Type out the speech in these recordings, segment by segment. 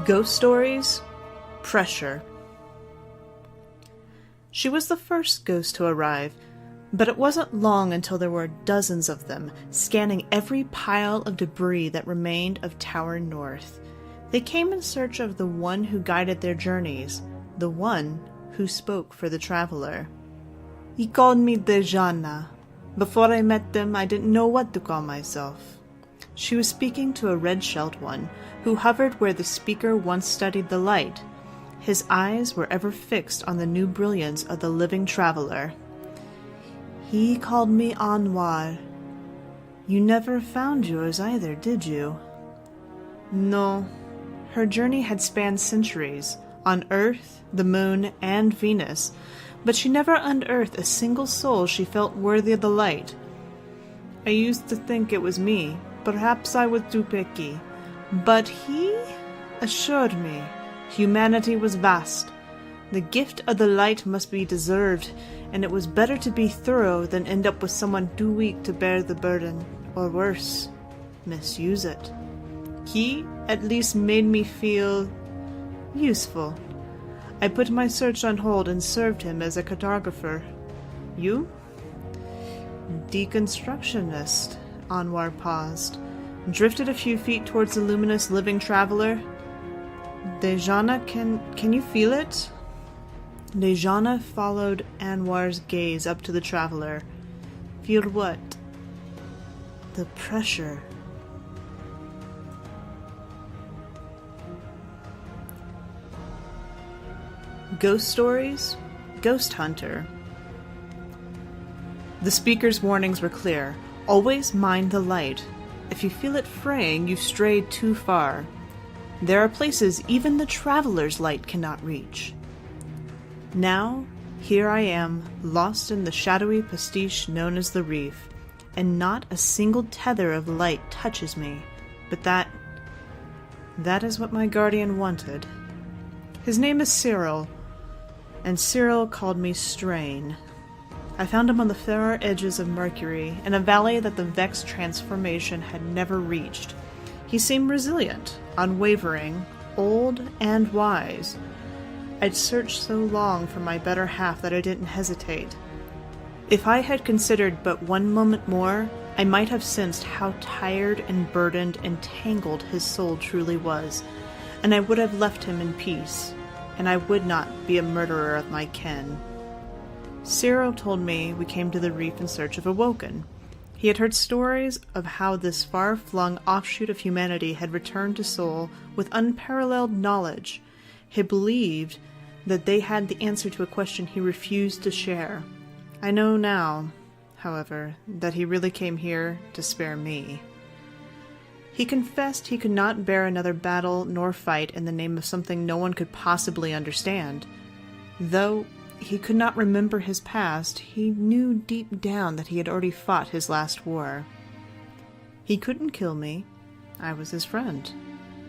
Ghost stories, pressure. She was the first ghost to arrive, but it wasn't long until there were dozens of them, scanning every pile of debris that remained of Tower North. They came in search of the one who guided their journeys, the one who spoke for the traveler. He called me Dejana. Before I met them, I didn't know what to call myself. She was speaking to a red-shelled one, who hovered where the speaker once studied the light. His eyes were ever fixed on the new brilliance of the living traveler. He called me Anwar. You never found yours either, did you? No. Her journey had spanned centuries, on Earth, the Moon, and Venus, but she never unearthed a single soul she felt worthy of the light. I used to think it was me. Perhaps I was too picky. But he assured me humanity was vast. The gift of the light must be deserved, and it was better to be thorough than end up with someone too weak to bear the burden, or worse, misuse it. He at least made me feel useful. I put my search on hold and served him as a cartographer. You? Deconstructionist. Anwar paused, drifted a few feet towards the luminous living traveler. Dejana, can you feel it? Dejana followed Anwar's gaze up to the traveler. Feel what? The pressure. Ghost stories, Ghost Hunter. The speaker's warnings were clear. Always mind the light. If you feel it fraying, you've strayed too far. There are places even the traveler's light cannot reach. Now, here I am, lost in the shadowy pastiche known as the reef, and not a single tether of light touches me. But that is what my guardian wanted. His name is Cyril, and Cyril called me Strain. I found him on the far edges of Mercury, in a valley that the Vex transformation had never reached. He seemed resilient, unwavering, old and wise. I'd searched so long for my better half that I didn't hesitate. If I had considered but one moment more, I might have sensed how tired and burdened and tangled his soul truly was, and I would have left him in peace, and I would not be a murderer of my kin. Cyril told me we came to the reef in search of a Woken. He had heard stories of how this far-flung offshoot of humanity had returned to Sol with unparalleled knowledge. He believed that they had the answer to a question he refused to share. I know now, however, that he really came here to spare me. He confessed he could not bear another battle nor fight in the name of something no one could possibly understand. Though he could not remember his past, he knew deep down that he had already fought his last war. He couldn't kill me. I was his friend.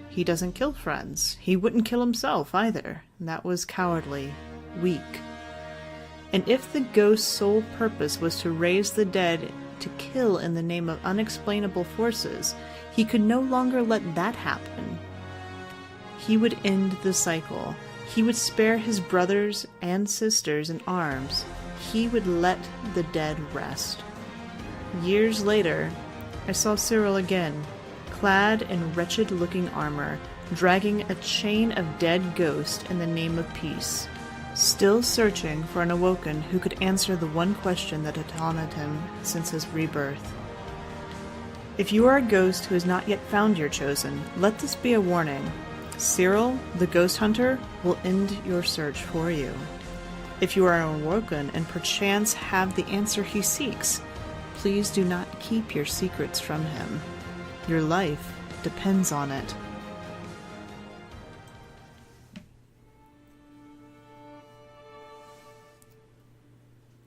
He doesn't kill friends. He wouldn't kill himself either. That was cowardly, weak. And if the ghost's sole purpose was to raise the dead, to kill in the name of unexplainable forces, he could no longer let that happen. He would end the cycle. He would spare his brothers and sisters in arms. He would let the dead rest. Years later, I saw Cyril again, clad in wretched-looking armor, dragging a chain of dead ghosts in the name of peace, still searching for an Awoken who could answer the one question that had haunted him since his rebirth. If you are a ghost who has not yet found your chosen, let this be a warning. Cyril, the ghost hunter, will end your search for you. If you are awoken and perchance have the answer he seeks, please do not keep your secrets from him. Your life depends on it.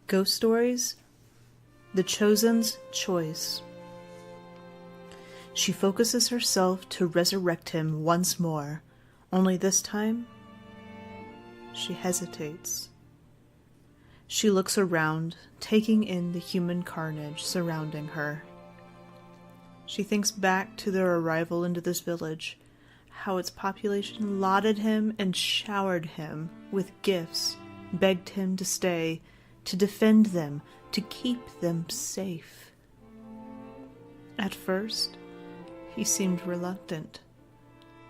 Ghost Stories, The Chosen's Choice. She focuses herself to resurrect him once more, only this time, she hesitates. She looks around, taking in the human carnage surrounding her. She thinks back to their arrival into this village, how its population lauded him and showered him with gifts, begged him to stay, to defend them, to keep them safe. At first, he seemed reluctant,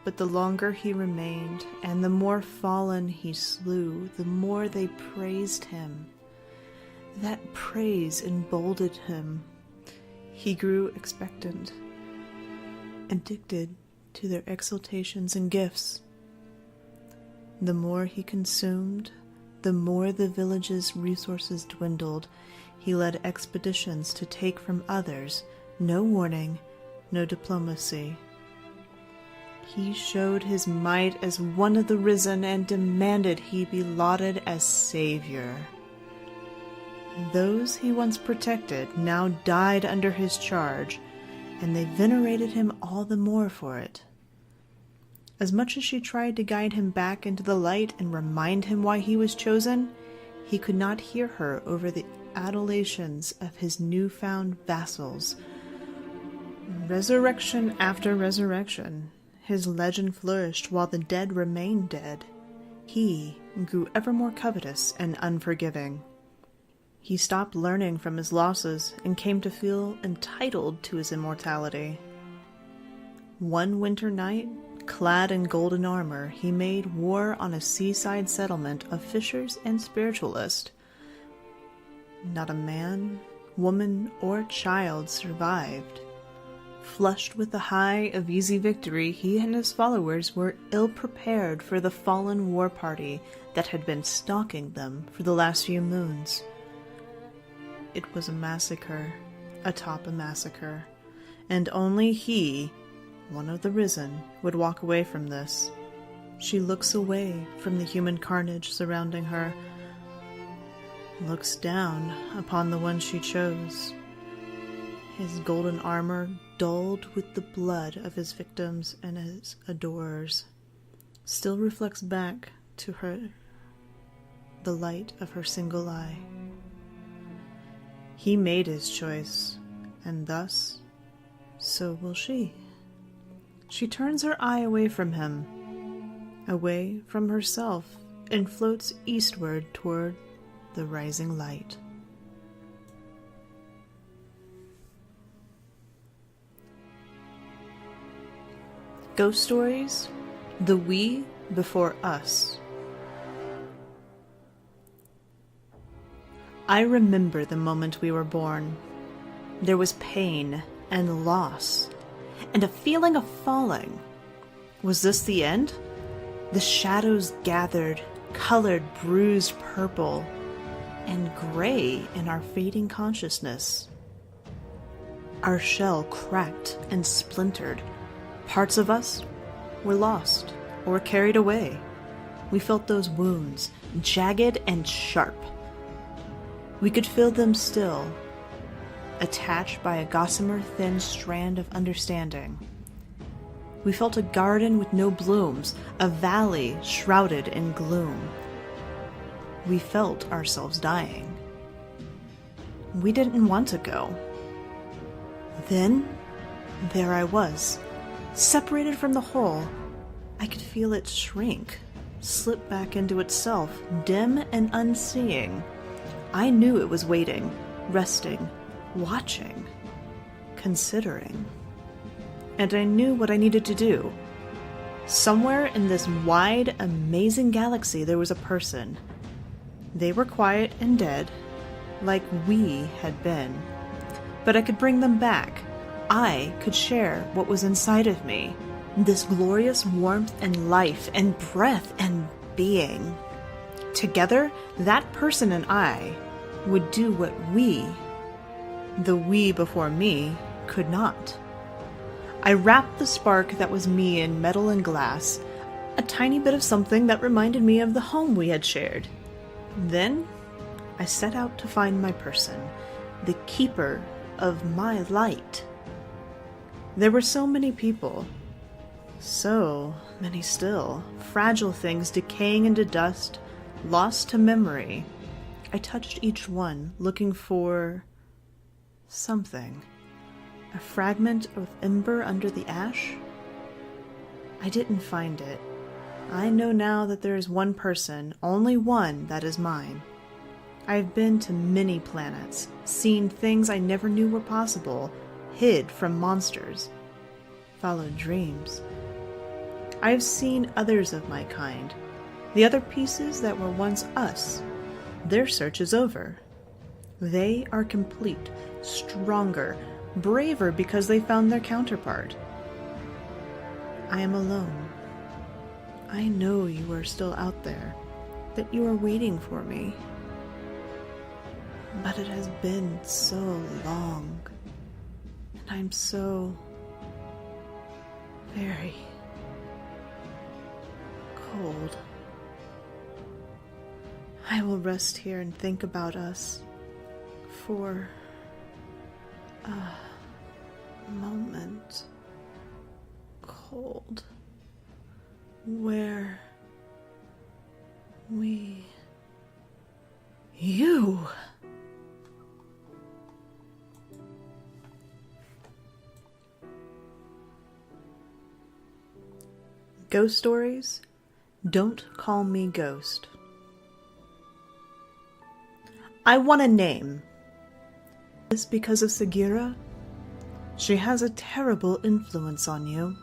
but the longer he remained, and the more fallen he slew, the more they praised him. That praise emboldened him. He grew expectant, addicted to their exaltations and gifts. The more he consumed, the more the village's resources dwindled. He led expeditions to take from others, no warning, no diplomacy. He showed his might as one of the risen and demanded he be lauded as savior. Those he once protected now died under his charge, and they venerated him all the more for it. As much as she tried to guide him back into the light and remind him why he was chosen, he could not hear her over the adulations of his newfound vassals. Resurrection after resurrection, his legend flourished while the dead remained dead. He grew ever more covetous and unforgiving. He stopped learning from his losses and came to feel entitled to his immortality. One winter night, clad in golden armor, he made war on a seaside settlement of fishers and spiritualists. Not a man, woman, or child survived. Flushed with the high of easy victory, he and his followers were ill-prepared for the fallen war party that had been stalking them for the last few moons. It was a massacre, atop a massacre, and only he, one of the risen, would walk away from this. She looks away from the human carnage surrounding her, looks down upon the one she chose. His golden armor dulled with the blood of his victims and his adorers, still reflects back to her the light of her single eye. He made his choice, and thus, so will she. She turns her eye away from him, away from herself, and floats eastward toward the rising light. Ghost Stories, The We Before Us. I remember the moment we were born. There was pain and loss, and a feeling of falling. Was this the end? The shadows gathered, colored bruised purple and gray in our fading consciousness. Our shell cracked and splintered. Parts of us were lost or carried away. We felt those wounds, jagged and sharp. We could feel them still, attached by a gossamer thin strand of understanding. We felt a garden with no blooms, a valley shrouded in gloom. We felt ourselves dying. We didn't want to go. Then, there I was, separated from the whole. I could feel it shrink, slip back into itself, dim and unseeing. I knew it was waiting, resting, watching, considering. And I knew what I needed to do. Somewhere in this wide, amazing galaxy there was a person. They were quiet and dead, like we had been. But I could bring them back. I could share what was inside of me. This glorious warmth and life and breath and being. Together, that person and I would do what we, the we before me, could not. I wrapped the spark that was me in metal and glass, a tiny bit of something that reminded me of the home we had shared. Then, I set out to find my person, the keeper of my light. There were so many people, so many still, fragile things decaying into dust, lost to memory. I touched each one, looking for something. A fragment of ember under the ash? I didn't find it. I know now that there is one person, only one, that is mine. I've been to many planets, seen things I never knew were possible, hid from monsters, followed dreams. I've seen others of my kind, the other pieces that were once us. Their search is over. They are complete, stronger, braver because they found their counterpart. I am alone. I know you are still out there, that you are waiting for me. But it has been so long, and I'm so very cold. I will rest here and think about us for a moment. Cold. Where you. Ghost stories? Don't call me Ghost. I want a name. Is this because of Sagira? She has a terrible influence on you.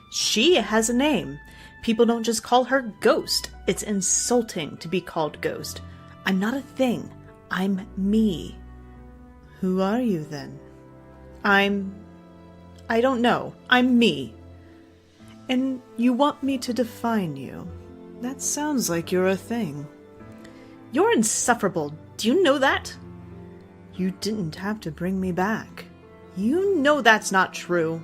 She has a name. People don't just call her Ghost. It's insulting to be called Ghost. I'm not a thing. I'm me. Who are you then? I don't know. I'm me. And you want me to define you. That sounds like you're a thing. You're insufferable. Do you know that? You didn't have to bring me back. You know that's not true.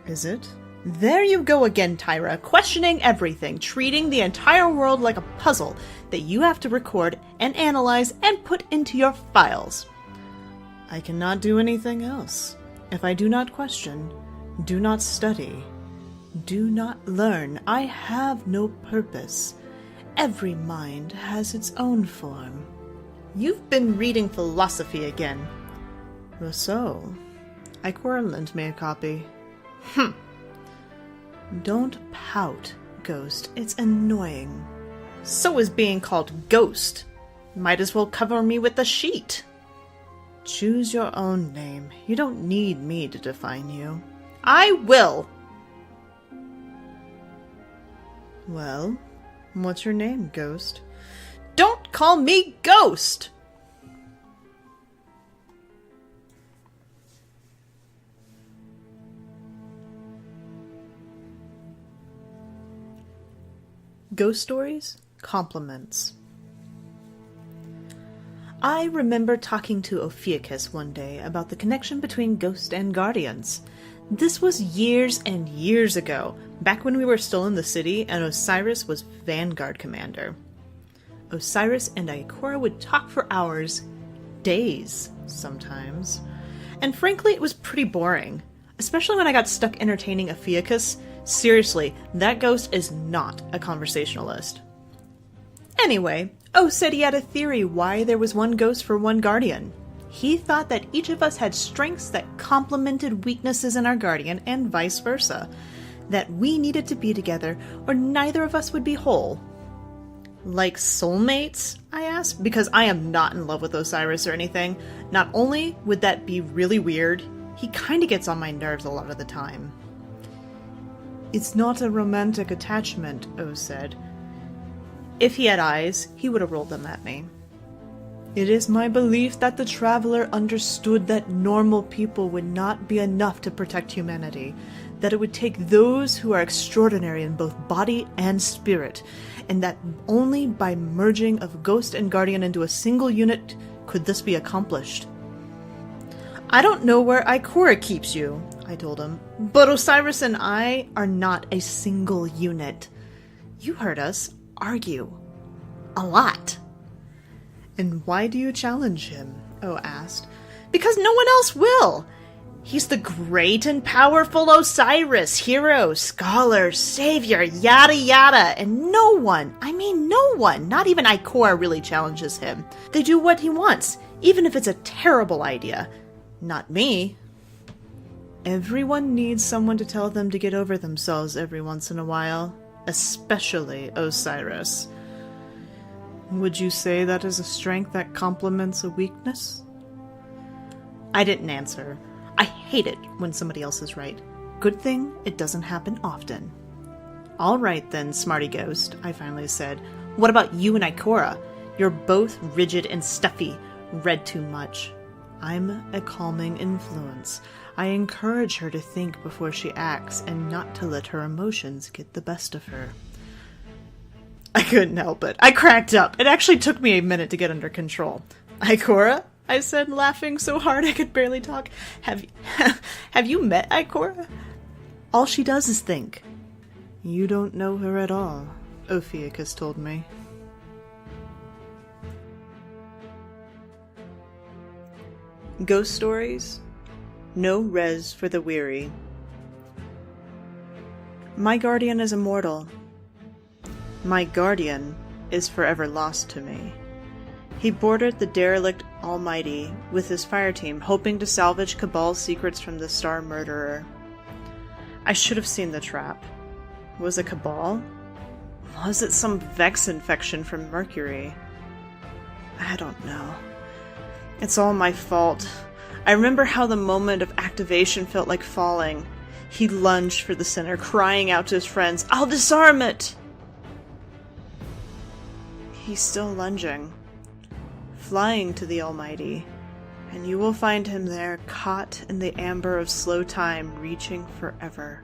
Is it? There you go again, Tyra, questioning everything, treating the entire world like a puzzle that you have to record and analyze and put into your files. I cannot do anything else. If I do not question, do not study, do not learn, I have no purpose. Every mind has its own form. You've been reading philosophy again. Rousseau. Ikora lent me a copy. Don't pout, Ghost. It's annoying. So is being called Ghost. Might as well cover me with a sheet. Choose your own name. You don't need me to define you. I will! Well, what's your name, Ghost? Don't call me Ghost! Ghost stories? Compliments. I remember talking to Ophiuchus one day about the connection between ghosts and guardians. This was years and years ago, back when we were still in the city and Osiris was Vanguard Commander. Osiris and Ikora would talk for hours, days sometimes, and frankly it was pretty boring, especially when I got stuck entertaining Ophiuchus. Seriously, that ghost is not a conversationalist. Anyway, O said he had a theory why there was one ghost for one guardian. He thought that each of us had strengths that complemented weaknesses in our guardian and vice versa. That we needed to be together or neither of us would be whole. Like soulmates? I asked, because I am not in love with Osiris or anything. Not only would that be really weird, he kinda gets on my nerves a lot of the time. It's not a romantic attachment, O said. If he had eyes, he would have rolled them at me. It is my belief that the Traveler understood that normal people would not be enough to protect humanity, that it would take those who are extraordinary in both body and spirit, and that only by merging of Ghost and Guardian into a single unit could this be accomplished. I don't know where Ikora keeps you, I told him, but Osiris and I are not a single unit. You heard us argue. A lot. And why do you challenge him? O asked. Because no one else will. He's the great and powerful Osiris, hero, scholar, savior, yada yada, and no one, not even Ikora really challenges him. They do what he wants, even if it's a terrible idea. Not me. Everyone needs someone to tell them to get over themselves every once in a while, especially Osiris. Would you say that is a strength that complements a weakness? I didn't answer. I hate it when somebody else is right. Good thing it doesn't happen often. All right then, smarty ghost, I finally said. What about you and Ikora? You're both rigid and stuffy. Read too much. I'm a calming influence. I encourage her to think before she acts and not to let her emotions get the best of her. I couldn't help it. I cracked up. It actually took me a minute to get under control. Ikora? I said, laughing so hard I could barely talk. Have you met Ikora? All she does is think. You don't know her at all, Ophiuchus told me. Ghost stories? No res for the weary. My guardian is immortal. My guardian is forever lost to me. He boarded the derelict Almighty with his fire team, hoping to salvage Cabal's secrets from the Star Murderer. I should have seen the trap. Was it Cabal? Was it some Vex infection from Mercury? I don't know. It's all my fault. I remember how the moment of activation felt like falling. He lunged for the center, crying out to his friends, "I'll disarm it!" He's still lunging, flying to the Almighty, and you will find him there, caught in the amber of slow time, reaching forever.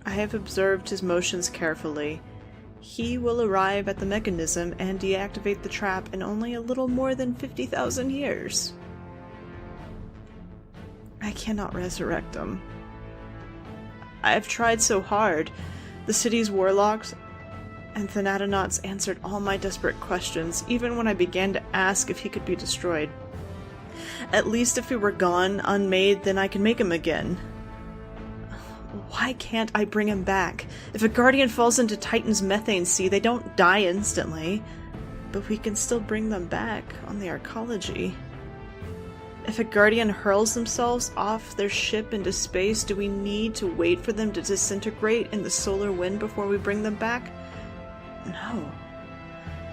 I have observed his motions carefully. He will arrive at the mechanism and deactivate the trap in only a little more than 50,000 years. I cannot resurrect him. I have tried so hard. The city's warlocks and Thanatonauts answered all my desperate questions, even when I began to ask if he could be destroyed. At least if he were gone, unmade, then I can make him again. Why can't I bring him back? If a guardian falls into Titan's methane sea, they don't die instantly. But we can still bring them back on the arcology. If a guardian hurls themselves off their ship into space, do we need to wait for them to disintegrate in the solar wind before we bring them back?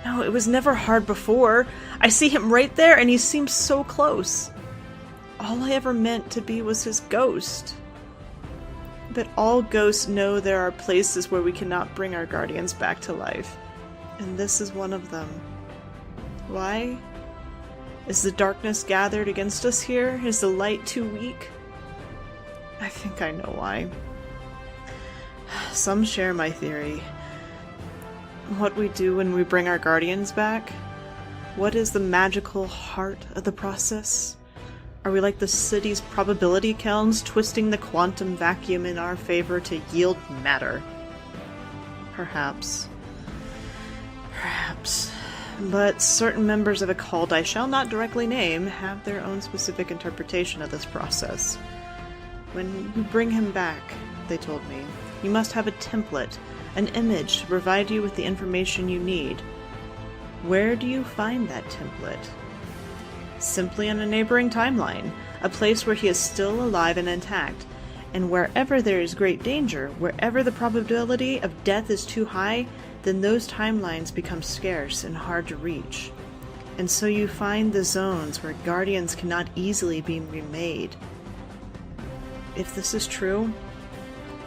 No, it was never hard before. I see him right there, and he seems so close. All I ever meant to be was his ghost. But all ghosts know there are places where we cannot bring our guardians back to life. And this is one of them. Why? Is the darkness gathered against us here? Is the light too weak? I think I know why. Some share my theory. What we do when we bring our guardians back? What is the magical heart of the process? Are we like the city's probability kilns, twisting the quantum vacuum in our favor to yield matter? Perhaps. Perhaps. But certain members of a cult I shall not directly name have their own specific interpretation of this process. When you bring him back, they told me, you must have a template, an image to provide you with the information you need. Where do you find that template? Simply in a neighboring timeline, a place where he is still alive and intact, and wherever there is great danger, wherever the probability of death is too high, then those timelines become scarce and hard to reach. And so you find the zones where guardians cannot easily be remade. If this is true,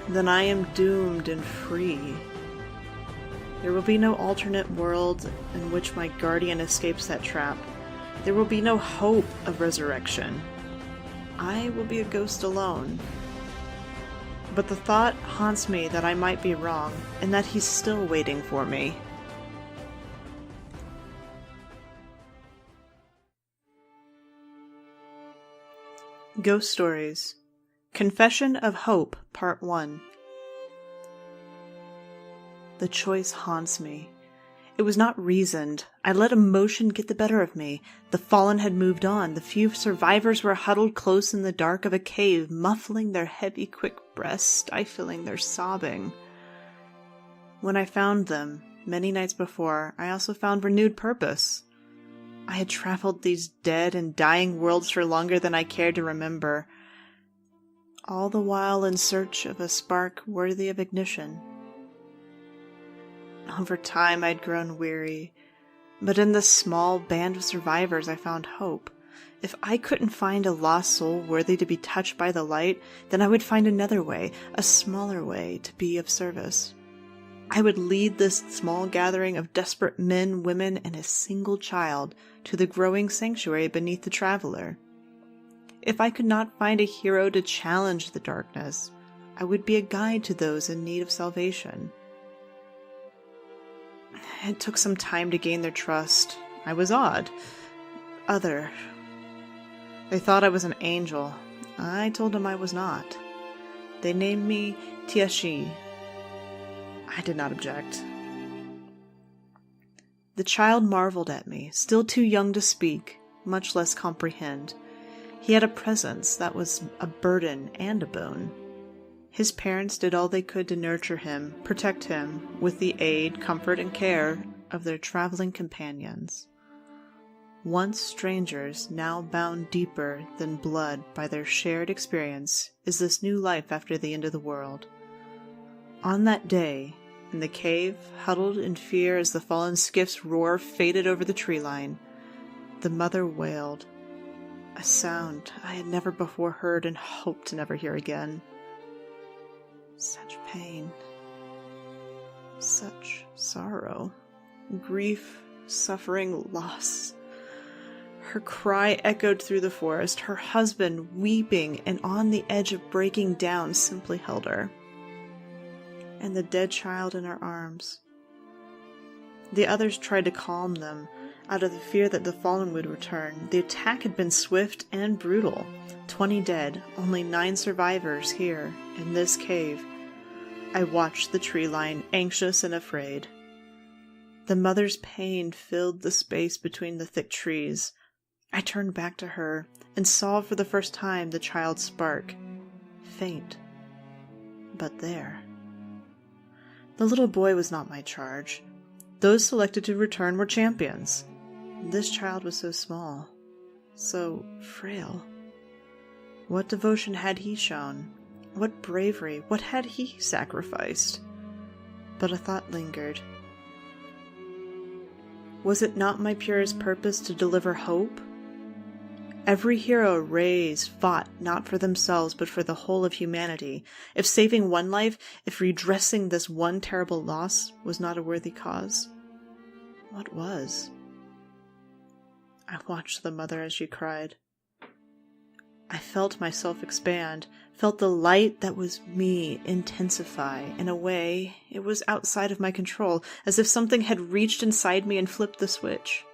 then I am doomed and free. There will be no alternate world in which my guardian escapes that trap. There will be no hope of resurrection. I will be a ghost alone. But the thought haunts me that I might be wrong, and that he's still waiting for me. Ghost Stories. Confession of Hope, Part 1. The choice haunts me. It was not reasoned. I let emotion get the better of me. The fallen had moved on. The few survivors were huddled close in the dark of a cave, muffling their heavy, quick breaths, stifling their sobbing. When I found them, many nights before, I also found renewed purpose. I had traveled these dead and dying worlds for longer than I cared to remember. all the while in search of a spark worthy of ignition. Over time I'd grown weary, but in this small band of survivors I found hope. If I couldn't find a lost soul worthy to be touched by the light, then I would find another way, a smaller way, to be of service. I would lead this small gathering of desperate men, women, and a single child to the growing sanctuary beneath the traveler. If I could not find a hero to challenge the darkness, I would be a guide to those in need of salvation. It took some time to gain their trust. I was odd. Other. They thought I was an angel. I told them I was not. They named me Tiashi. I did not object. The child marveled at me, still too young to speak, much less comprehend. He had a presence that was a burden and a boon. His parents did all they could to nurture him, protect him, with the aid, comfort, and care of their traveling companions. Once strangers, now bound deeper than blood by their shared experience, is this new life after the end of the world. On that day, in the cave, huddled in fear as the fallen skiff's roar faded over the tree line, the mother wailed, a sound I had never before heard and hoped to never hear again. Such pain, such sorrow, grief, suffering, loss. Her cry echoed through the forest. Her husband, weeping and on the edge of breaking down, simply held her, and the dead child in her arms. The others tried to calm them, out of the fear that the fallen would return. The attack had been swift and brutal. 20 dead, only 9 survivors here, in this cave. I watched the tree line, anxious and afraid. The mother's pain filled the space between the thick trees. I turned back to her, and saw for the first time the child's spark. Faint, but there. The little boy was not my charge. Those selected to return were champions. This child was so small, so frail. What devotion had he shown? What bravery? What had he sacrificed? But a thought lingered. Was it not my purest purpose to deliver hope? Every hero raised fought not for themselves but for the whole of humanity. If saving one life, if redressing this one terrible loss was not a worthy cause, what was? I watched the mother as she cried. I felt myself expand, felt the light that was me intensify. In a way, it was outside of my control, as if something had reached inside me and flipped the switch.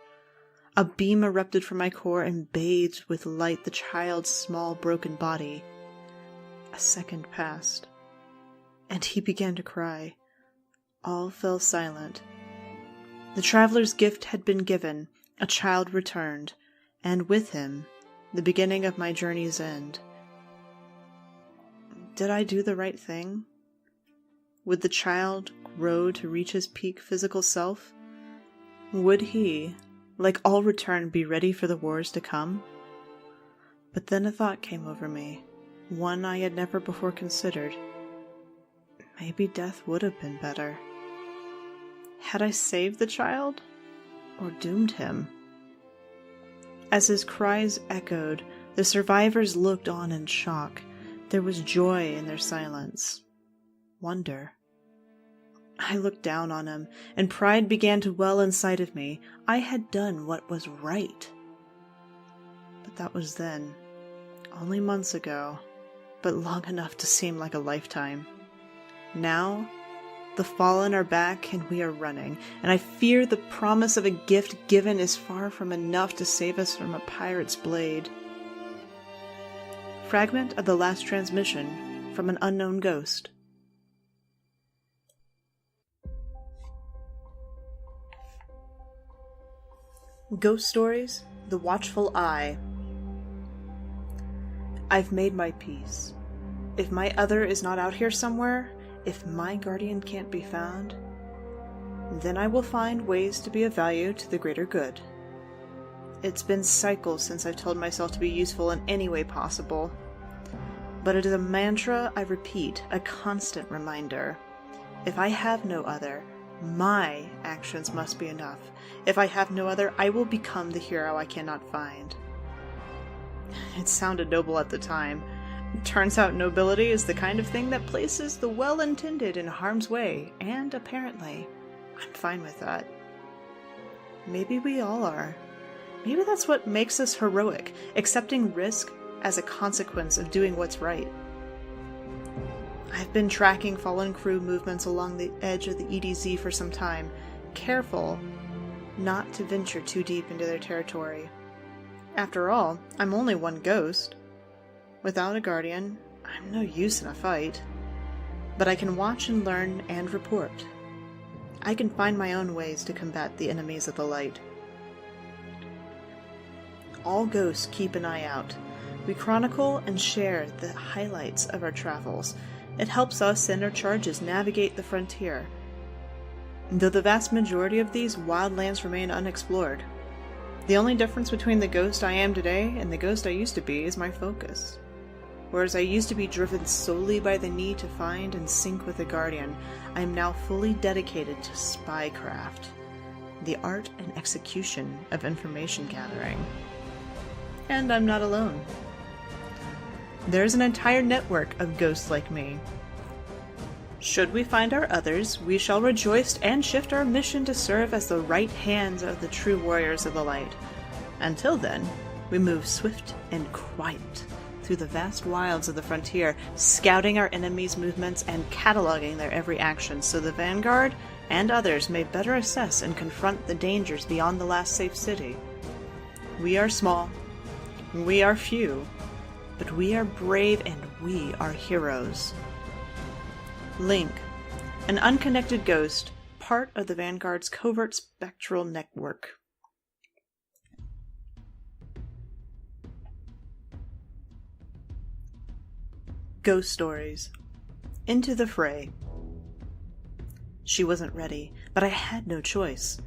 A beam erupted from my core and bathed with light the child's small broken body. A second passed, and he began to cry. All fell silent. The traveler's gift had been given, a child returned, and with him, the beginning of my journey's end. Did I do the right thing? Would the child grow to reach his peak physical self? Would he, like all return, be ready for the wars to come? But then a thought came over me, one I had never before considered. Maybe death would have been better. Had I saved the child, or doomed him? As his cries echoed, the survivors looked on in shock. There was joy in their silence. Wonder. I looked down on him, and pride began to well inside of me. I had done what was right. But that was then, only months ago, but long enough to seem like a lifetime. Now, the fallen are back and we are running, and I fear the promise of a gift given is far from enough to save us from a pirate's blade. Fragment of the last transmission from an unknown ghost. Ghost Stories, The Watchful Eye. I've made my peace. If my other is not out here somewhere, if my guardian can't be found, then I will find ways to be of value to the greater good. It's been cycles since I've told myself to be useful in any way possible. but it is a mantra I repeat, a constant reminder. If I have no other, my actions must be enough. If I have no other, I will become the hero I cannot find. It sounded noble at the time. Turns out nobility is the kind of thing that places the well-intended in harm's way, and apparently, I'm fine with that. Maybe we all are. Maybe that's what makes us heroic, accepting risk as a consequence of doing what's right. I've been tracking fallen crew movements along the edge of the EDZ for some time, careful not to venture too deep into their territory. After all, I'm only one ghost. Without a guardian, I'm no use in a fight. But I can watch and learn and report. I can find my own ways to combat the enemies of the light. All ghosts keep an eye out. We chronicle and share the highlights of our travels. It helps us and our charges navigate the frontier, though the vast majority of these wild lands remain unexplored. The only difference between the ghost I am today and the ghost I used to be is my focus. Whereas I used to be driven solely by the need to find and sync with the Guardian, I am now fully dedicated to spycraft, the art and execution of information gathering. And I'm not alone. There's an entire network of ghosts like me. Should we find our others, we shall rejoice and shift our mission to serve as the right hands of the true warriors of the light. Until then, we move swift and quiet through the vast wilds of the frontier, scouting our enemies' movements and cataloging their every action so the Vanguard and others may better assess and confront the dangers beyond the last safe city. We are small, we are few, but we are brave and we are heroes. Link, an unconnected ghost, part of the Vanguard's covert spectral network. Ghost Stories. Into the Fray. She wasn't ready, but I had no choice.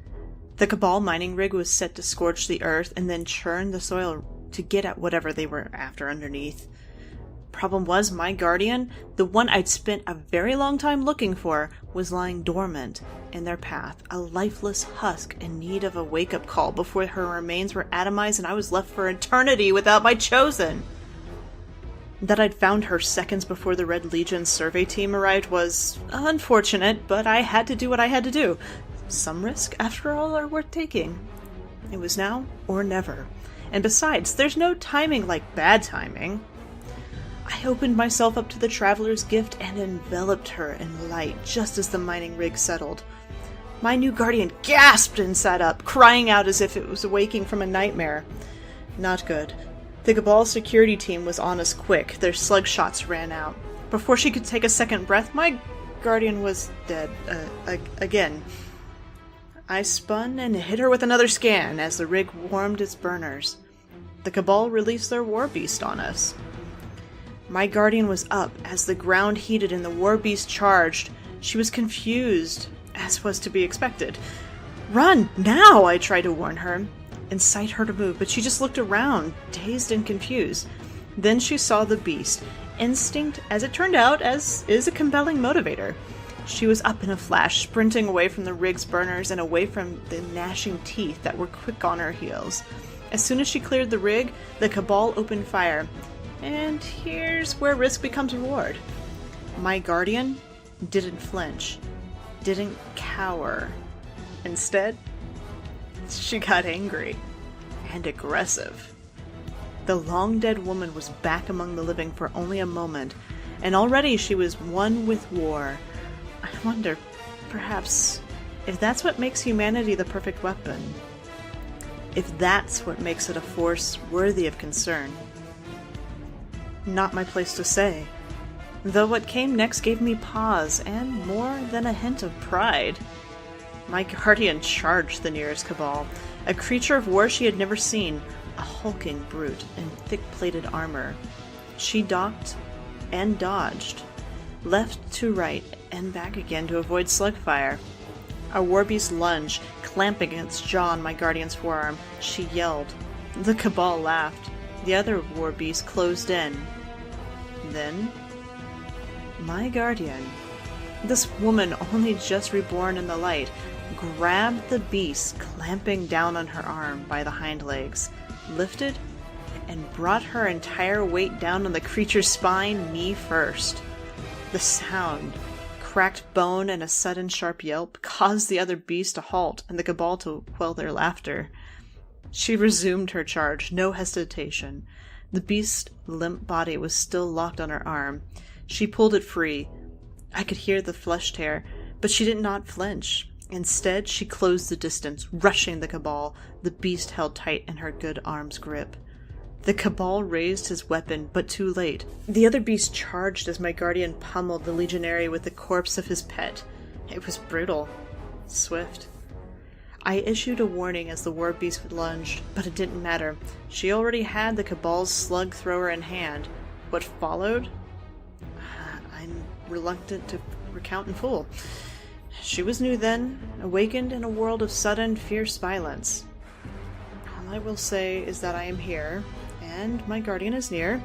The Cabal mining rig was set to scorch the earth and then churn the soil to get at whatever they were after underneath. Problem was, my guardian, the one I'd spent a very long time looking for, was lying dormant in their path, a lifeless husk in need of a wake-up call before her remains were atomized and I was left for eternity without my chosen. That I'd found her seconds before the Red Legion survey team arrived was unfortunate, but I had to do what I had to do. Some risk, after all, are worth taking. It was now or never. And besides, there's no timing like bad timing. I opened myself up to the Traveler's gift and enveloped her in light just as the mining rig settled. My new guardian gasped and sat up, crying out as if it was waking from a nightmare. Not good. The Cabal security team was on us quick. Their slug shots ran out. Before she could take a second breath, my guardian was dead. Again. I spun and hit her with another scan as the rig warmed its burners. The Cabal released their war beast on us. My guardian was up as the ground heated and the war beast charged. She was confused, as was to be expected. "Run, now!" I tried to warn her, incite her to move, but she just looked around, dazed and confused. Then she saw the beast. Instinct, as it turned out, as is a compelling motivator. She was up in a flash, sprinting away from the rig's burners and away from the gnashing teeth that were quick on her heels. As soon as she cleared the rig, the Cabal opened fire. And here's where risk becomes reward. My guardian didn't flinch, didn't cower. Instead, she got angry and aggressive. The long-dead woman was back among the living for only a moment, and already she was one with war. I wonder, perhaps, if that's what makes humanity the perfect weapon. If that's what makes it a force worthy of concern. Not my place to say, though what came next gave me pause and more than a hint of pride. My guardian charged the nearest Cabal, a creature of war she had never seen, a hulking brute in thick-plated armor. She ducked and dodged, left to right and back again to avoid slug fire. A warbeast lunged, clamping its jaw on my guardian's forearm. She yelled. The Cabal laughed. The other warbeast closed in. then, my guardian, this woman only just reborn in the light, grabbed the beast clamping down on her arm by the hind legs, lifted, and brought her entire weight down on the creature's spine, knee first. The sound, cracked bone and a sudden sharp yelp, caused the other beast to halt and the cabal to quell their laughter. She resumed her charge, no hesitation. The beast's limp body was still locked on her arm. She pulled it free. I could hear the flesh tear, but she did not flinch. Instead, she closed the distance, rushing the cabal, the beast held tight in her good arm's grip. The cabal raised his weapon, but too late. The other beast charged as my guardian pummeled the legionary with the corpse of his pet. It was brutal, swift. I issued a warning as the war beast lunged, but it didn't matter. She already had the cabal's slug thrower in hand. What followed? I'm reluctant to recount in full. She was new then, awakened in a world of sudden, fierce violence. All I will say is that I am here, and my guardian is near,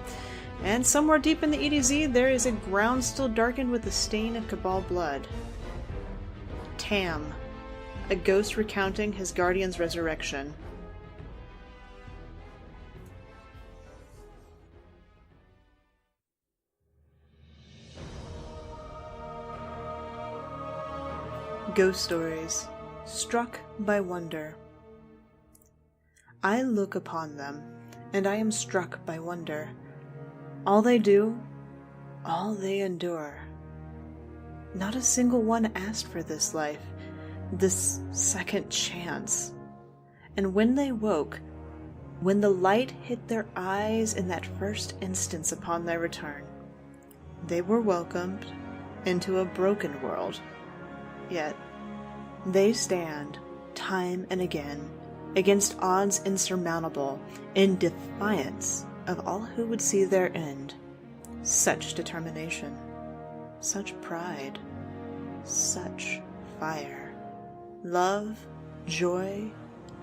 and somewhere deep in the EDZ there is a ground still darkened with the stain of cabal blood. Tam, a ghost recounting his guardian's resurrection. Ghost Stories. Struck by Wonder. I look upon them, and I am struck by wonder. All they do, all they endure. Not a single one asked for this life, this second chance. And when they woke, when the light hit their eyes in that first instance upon their return, they were welcomed into a broken world. Yet, they stand, time and again, against odds insurmountable, in defiance of all who would see their end. Such determination, such pride, such fire, love, joy,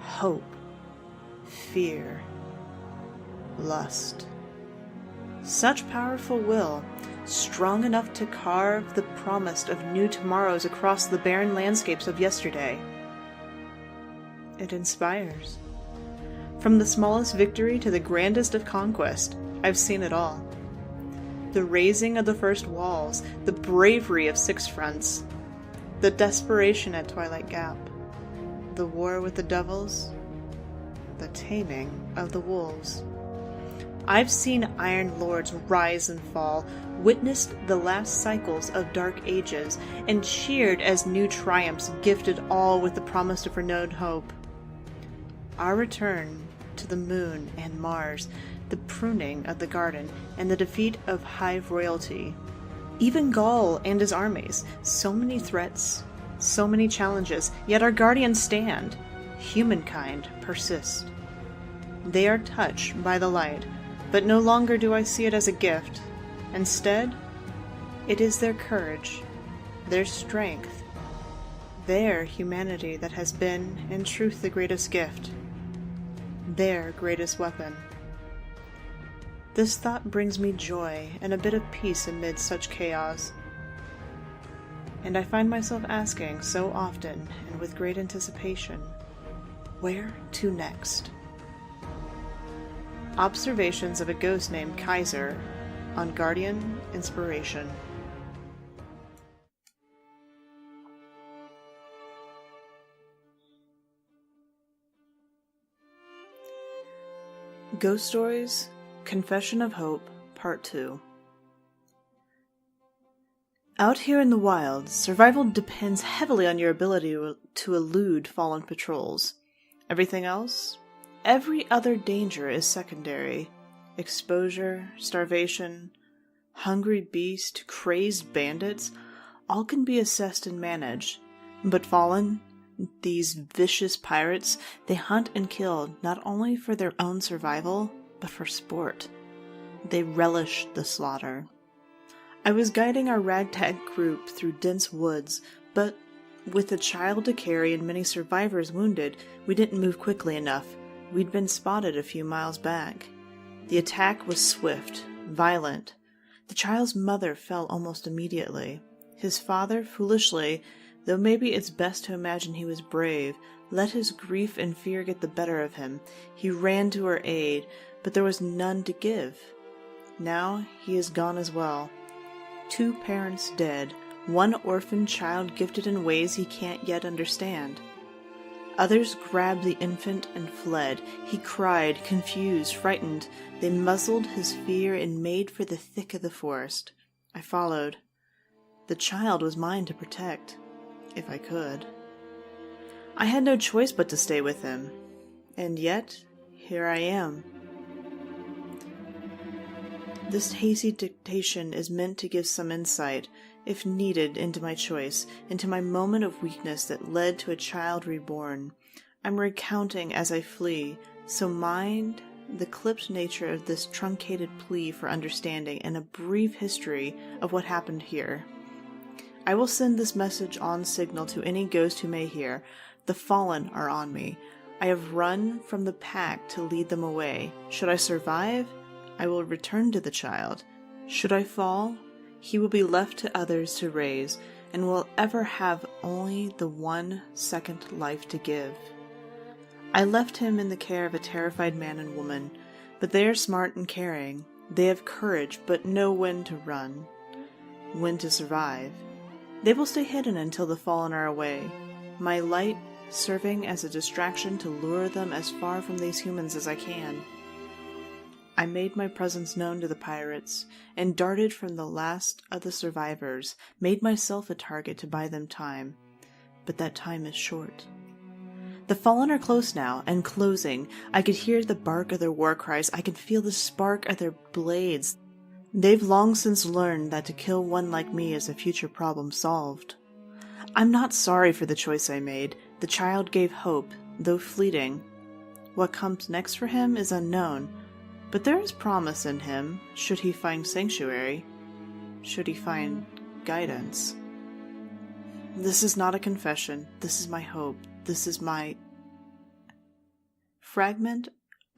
hope, fear, lust. Such powerful will, strong enough to carve the promise of new tomorrows across the barren landscapes of yesterday. It inspires. From the smallest victory to the grandest of conquest, I've seen it all. The raising of the first walls, the bravery of Six Fronts, the desperation at Twilight Gap, the war with the devils, the taming of the wolves. I've seen Iron Lords rise and fall, witnessed the last cycles of Dark Ages, and cheered as new triumphs gifted all with the promise of renewed hope. Our return to the moon and Mars, the pruning of the garden, and the defeat of Hive royalty. Even Gaul and his armies, so many threats, so many challenges, yet our guardians stand. Humankind persist. They are touched by the light, but no longer do I see it as a gift. Instead, it is their courage, their strength, their humanity that has been, in truth, the greatest gift, their greatest weapon. This thought brings me joy and a bit of peace amid such chaos. And I find myself asking so often, and with great anticipation, where to next? Observations of a ghost named Kaiser on Guardian Inspiration. Ghost Stories, Confession of Hope, Part 2. Out here in the wild, survival depends heavily on your ability to elude fallen patrols. Everything else? Every other danger is secondary. Exposure, starvation, hungry beast, crazed bandits, all can be assessed and managed. But fallen, these vicious pirates, they hunt and kill not only for their own survival, but for sport. They relish the slaughter. I was guiding our ragtag group through dense woods, but with a child to carry and many survivors wounded, we didn't move quickly enough. We'd been spotted a few miles back. The attack was swift, violent. The child's mother fell almost immediately. His father, foolishly, though maybe it's best to imagine he was brave, let his grief and fear get the better of him. He ran to her aid, but there was none to give. Now he is gone as well. 2 parents dead, 1 orphan child gifted in ways he can't yet understand. Others grabbed the infant and fled. He cried, confused, frightened. They muzzled his fear and made for the thick of the forest. I followed. The child was mine to protect, if I could. I had no choice but to stay with him. And yet, here I am. This hazy dictation is meant to give some insight, if needed, into my choice, into my moment of weakness that led to a child reborn. I'm recounting as I flee, so mind the clipped nature of this truncated plea for understanding and a brief history of what happened here. I will send this message on signal to any ghost who may hear. The fallen are on me. I have run from the pack to lead them away. Should I survive, I will return to the child. Should I fall, he will be left to others to raise, and will ever have only the 1 second life to give. I left him in the care of a terrified man and woman, but they are smart and caring. They have courage, but know when to run, when to survive. They will stay hidden until the fallen are away, my light serving as a distraction to lure them as far from these humans as I can. I made my presence known to the pirates, and darted from the last of the survivors, made myself a target to buy them time. But that time is short. The fallen are close now, and closing. I could hear the bark of their war cries. I could feel the spark of their blades. They've long since learned that to kill one like me is a future problem solved. I'm not sorry for the choice I made. The child gave hope, though fleeting. What comes next for him is unknown, but there is promise in him, should he find sanctuary, should he find guidance. This is not a confession. This is my hope. This is my fragment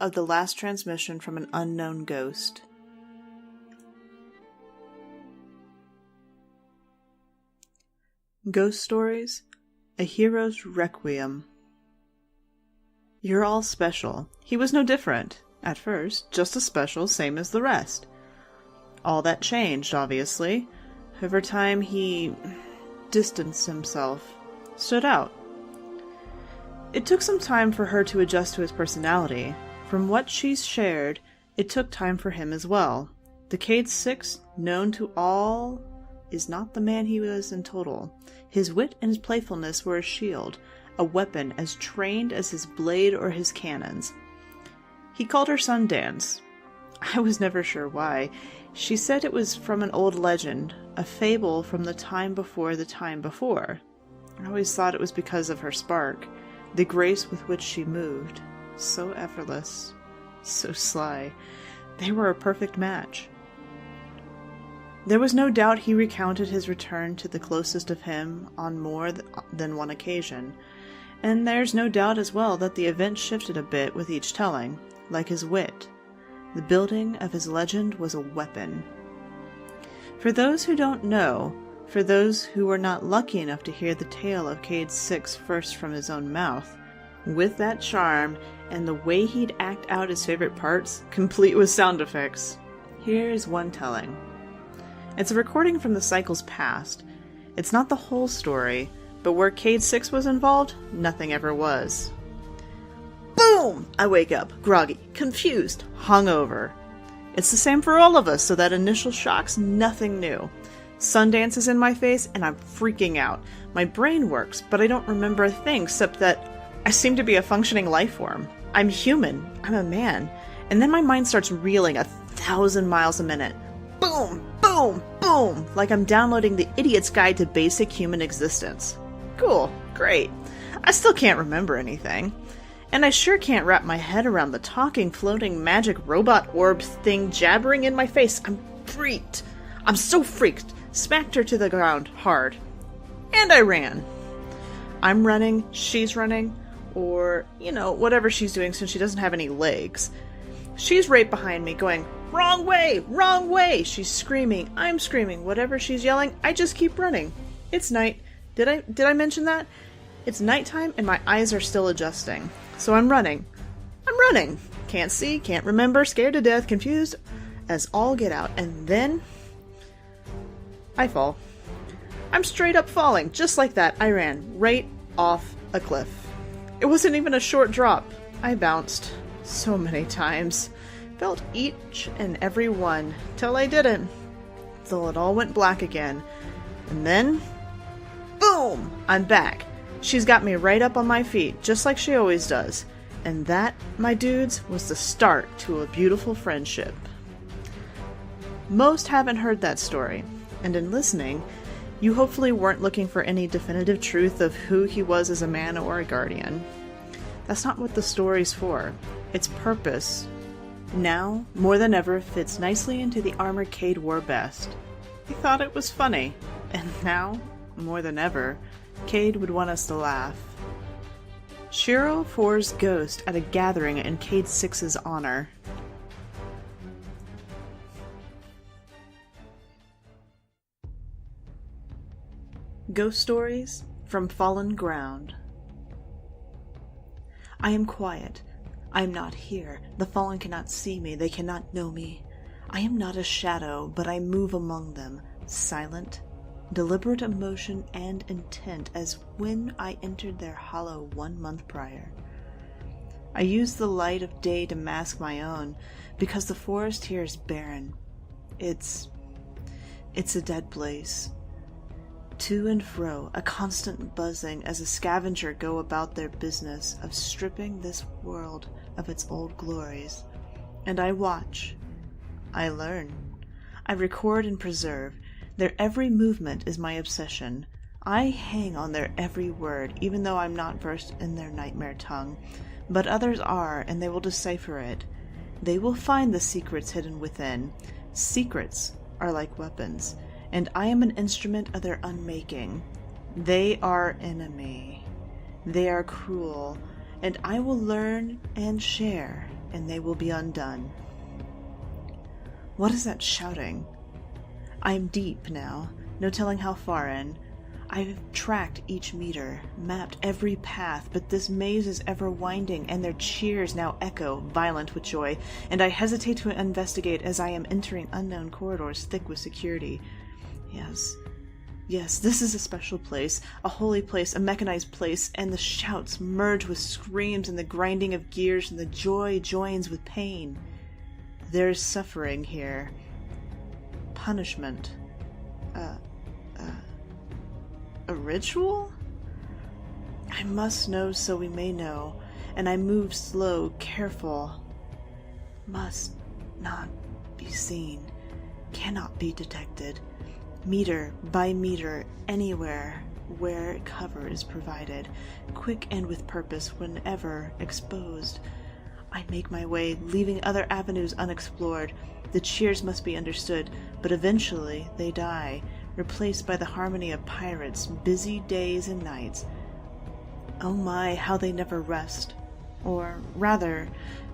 of the last transmission from an unknown ghost. Ghost Stories, A Hero's Requiem. You're all special. He was no different. At first, just as special, same as the rest. All that changed, obviously. Over time, he distanced himself, stood out. It took some time for her to adjust to his personality. From what she's shared, it took time for him as well. The Cade Six, known to all, is not the man he was in total. His wit and his playfulness were a shield, a weapon as trained as his blade or his cannons. He called her Sundance. I was never sure why. She said it was from an old legend, a fable from the time before the time before. I always thought it was because of her spark, the grace with which she moved. So effortless, so sly. They were a perfect match. There was no doubt he recounted his return to the closest of him on more than one occasion, and there's no doubt as well that the event shifted a bit with each telling, like his wit. The building of his legend was a weapon. For those who don't know, for those who were not lucky enough to hear the tale of Cade Six first from his own mouth, with that charm and the way he'd act out his favorite parts, complete with sound effects, here is one telling. It's a recording from the cycle's past. It's not the whole story, but where Cade Six was involved, nothing ever was. Boom! I wake up, groggy, confused, hungover. It's the same for all of us, so that initial shock's nothing new. Sundance is in my face, and I'm freaking out. My brain works, but I don't remember a thing except that I seem to be a functioning life form. I'm human. I'm a man. And then my mind starts reeling 1,000 miles a minute. Boom! Boom! Boom! Like I'm downloading the Idiot's Guide to Basic Human Existence. Cool. Great. I still can't remember anything. And I sure can't wrap my head around the talking, floating, magic robot orb thing jabbering in my face. I'm freaked. I'm so freaked. Smacked her to the ground hard. And I ran. I'm running, she's running, or, whatever she's doing since she doesn't have any legs. She's right behind me, going, "Wrong way! Wrong way!" She's screaming. I'm screaming. Whatever she's yelling, I just keep running. It's night. Did I mention that? It's nighttime and my eyes are still adjusting. So I'm running. Can't see, can't remember, scared to death, confused as all get out. And then I fall. I'm straight up falling. Just like that, I ran right off a cliff. It wasn't even a short drop. I bounced so many times. Felt each and every one till I didn't. Till it all went black again. And then, boom! I'm back. She's got me right up on my feet, just like she always does. And that, my dudes, was the start to a beautiful friendship. Most haven't heard that story, and in listening, you hopefully weren't looking for any definitive truth of who he was as a man or a guardian. That's not what the story's for. Its purpose, now, more than ever, fits nicely into the armor Cade wore best. He thought it was funny, and now, more than ever, Cade would want us to laugh. Shiro 4's ghost at a gathering in Cade 6's honor. Ghost Stories from Fallen Ground. I am quiet. I am not here. The fallen cannot see me. They cannot know me. I am not a shadow, but I move among them, silent, deliberate emotion and intent as when I entered their hollow 1 month prior. I use the light of day to mask my own, because the forest here is barren. It's a dead place. To and fro, a constant buzzing as a scavenger go about their business of stripping this world of its old glories. And I watch. I learn. I record and preserve. Their every movement is my obsession. I hang on their every word, even though I'm not versed in their nightmare tongue. But others are, and they will decipher it. They will find the secrets hidden within. Secrets are like weapons, and I am an instrument of their unmaking. They are enemy. They are cruel, and I will learn and share, and they will be undone. What is that shouting? I am deep now, no telling how far in. I have tracked each meter, mapped every path, but this maze is ever winding, and their cheers now echo, violent with joy, and I hesitate to investigate as I am entering unknown corridors thick with security. Yes, this is a special place, a holy place, a mechanized place, and the shouts merge with screams and the grinding of gears, and the joy joins with pain. There is suffering here. Punishment. A ritual? I must know so we may know, and I move slow, careful. Must not be seen, cannot be detected. Meter by meter, anywhere where cover is provided, quick and with purpose whenever exposed. I make my way, leaving other avenues unexplored. The cheers must be understood, but eventually they die, replaced by the harmony of pirates, busy days and nights. Oh my, how they never rest. Or, rather,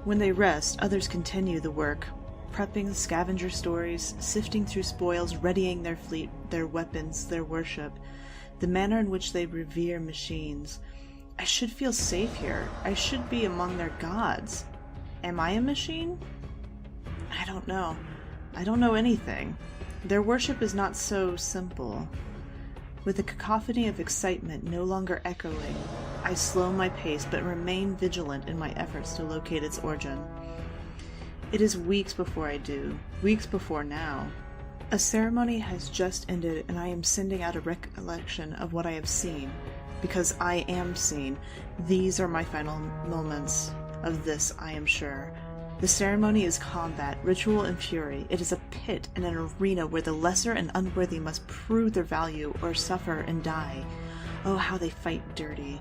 when they rest, others continue the work, prepping scavenger stories, sifting through spoils, readying their fleet, their weapons, their worship, the manner in which they revere machines. I should feel safe here. I should be among their gods. Am I a machine? I don't know. I don't know anything. Their worship is not so simple. With a cacophony of excitement no longer echoing, I slow my pace but remain vigilant in my efforts to locate its origin. It is weeks before I do, weeks before now. A ceremony has just ended and I am sending out a recollection of what I have seen, because I am seen. These are my final moments. Of this I am sure. The ceremony is combat, ritual and fury. It is a pit and an arena where the lesser and unworthy must prove their value or suffer and die. Oh, how they fight dirty.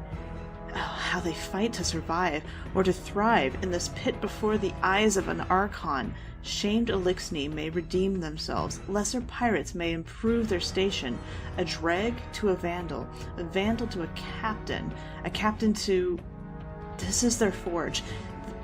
Oh, how they fight to survive, or to thrive, in this pit before the eyes of an archon. Shamed Elixni may redeem themselves, lesser pirates may improve their station, a dreg to a vandal to a captain to... This is their forge.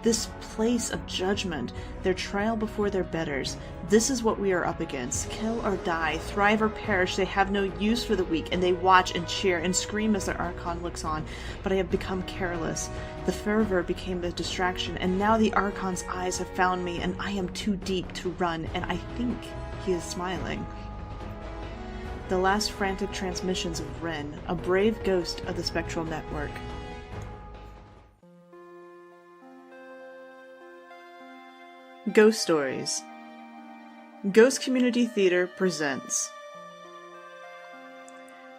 This place of judgment, their trial before their betters, this is what we are up against. Kill or die, thrive or perish, they have no use for the weak, and they watch and cheer and scream as their Archon looks on. But I have become careless. The fervor became a distraction, and now the Archon's eyes have found me, and I am too deep to run, and I think he is smiling. The last frantic transmissions of Ren, a brave ghost of the spectral network. Ghost Stories. Ghost Community Theater presents.